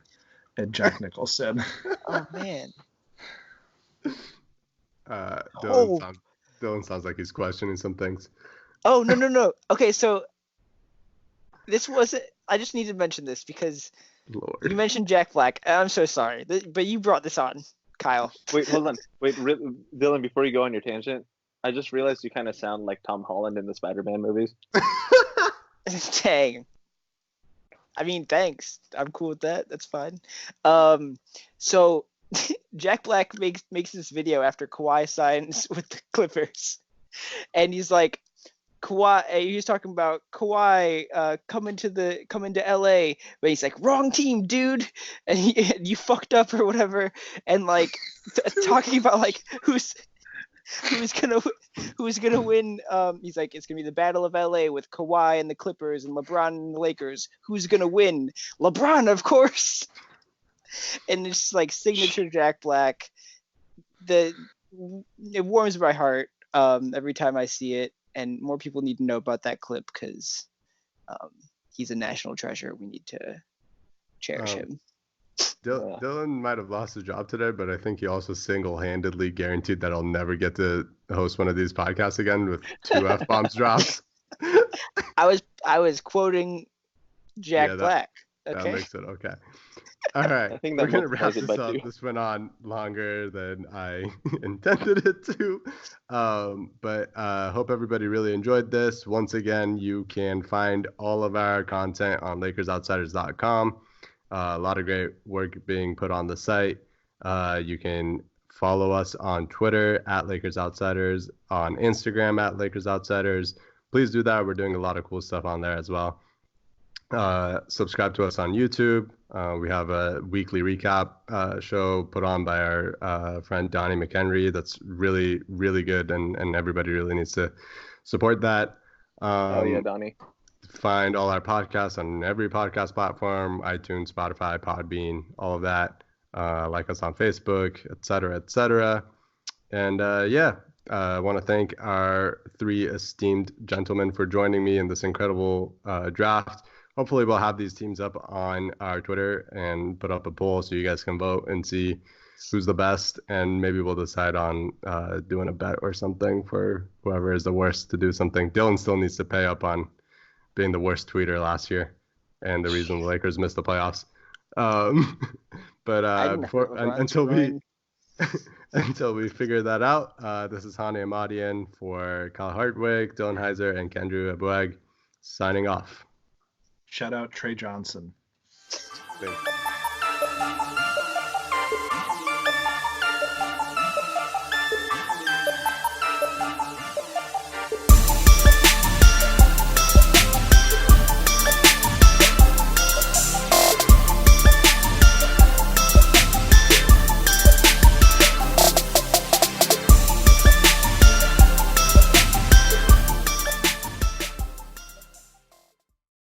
and Jack Nicholson. Oh, man. Dylan sounds like he's questioning some things. Oh, no. Okay, so this wasn't. I just need to mention this because Lord. you mentioned Jack Black. I'm so sorry, but you brought this on, Kyle. Wait, hold on. Dylan, before you go on your tangent, I just realized you kind of sound like Tom Holland in the Spider-Man movies. Dang. I mean, thanks. I'm cool with that. That's fine. So Jack Black makes this video after Kawhi signs with the Clippers, and he's like, Kawhi. He's talking about Kawhi coming to LA, but he's like, wrong team, dude, and you fucked up or whatever, and like talking about like who's gonna win. He's like, it's gonna be the Battle of LA with Kawhi and the Clippers and LeBron and the Lakers. Who's gonna win? LeBron, of course. And it's like signature Jack Black. It warms my heart every time I see it, and more people need to know about that clip because he's a national treasure. We need to cherish him. Dylan might have lost his job today, but I think he also single-handedly guaranteed that I'll never get to host one of these podcasts again with 2 F-bombs dropped. I was quoting Jack Black. Okay. That makes it okay. All right, I think we're that going to wrap multiplies it this by up. 2. This went on longer than I intended it to. But hope everybody really enjoyed this. Once again, you can find all of our content on LakersOutsiders.com. A lot of great work being put on the site. You can follow us on Twitter at LakersOutsiders, on Instagram at LakersOutsiders. Please do that. We're doing a lot of cool stuff on there as well. Subscribe to us on YouTube. We have a weekly recap show put on by our friend Donnie McHenry. That's really, really good, and everybody really needs to support that. Oh yeah, Donnie. Find all our podcasts on every podcast platform, iTunes, Spotify, Podbean, all of that. Like us on Facebook, et cetera. And I want to thank our 3 esteemed gentlemen for joining me in this incredible draft. Hopefully we'll have these teams up on our Twitter and put up a poll so you guys can vote and see who's the best, and maybe we'll decide on doing a bet or something for whoever is the worst to do something. Dylan still needs to pay up on being the worst tweeter last year and the reason the Lakers missed the playoffs. But until we figure that out, this is Hane Amadian for Kyle Hartwig, Dylan Heiser, and Kendrew Abueg signing off. Shout out Trey Johnson. Thanks.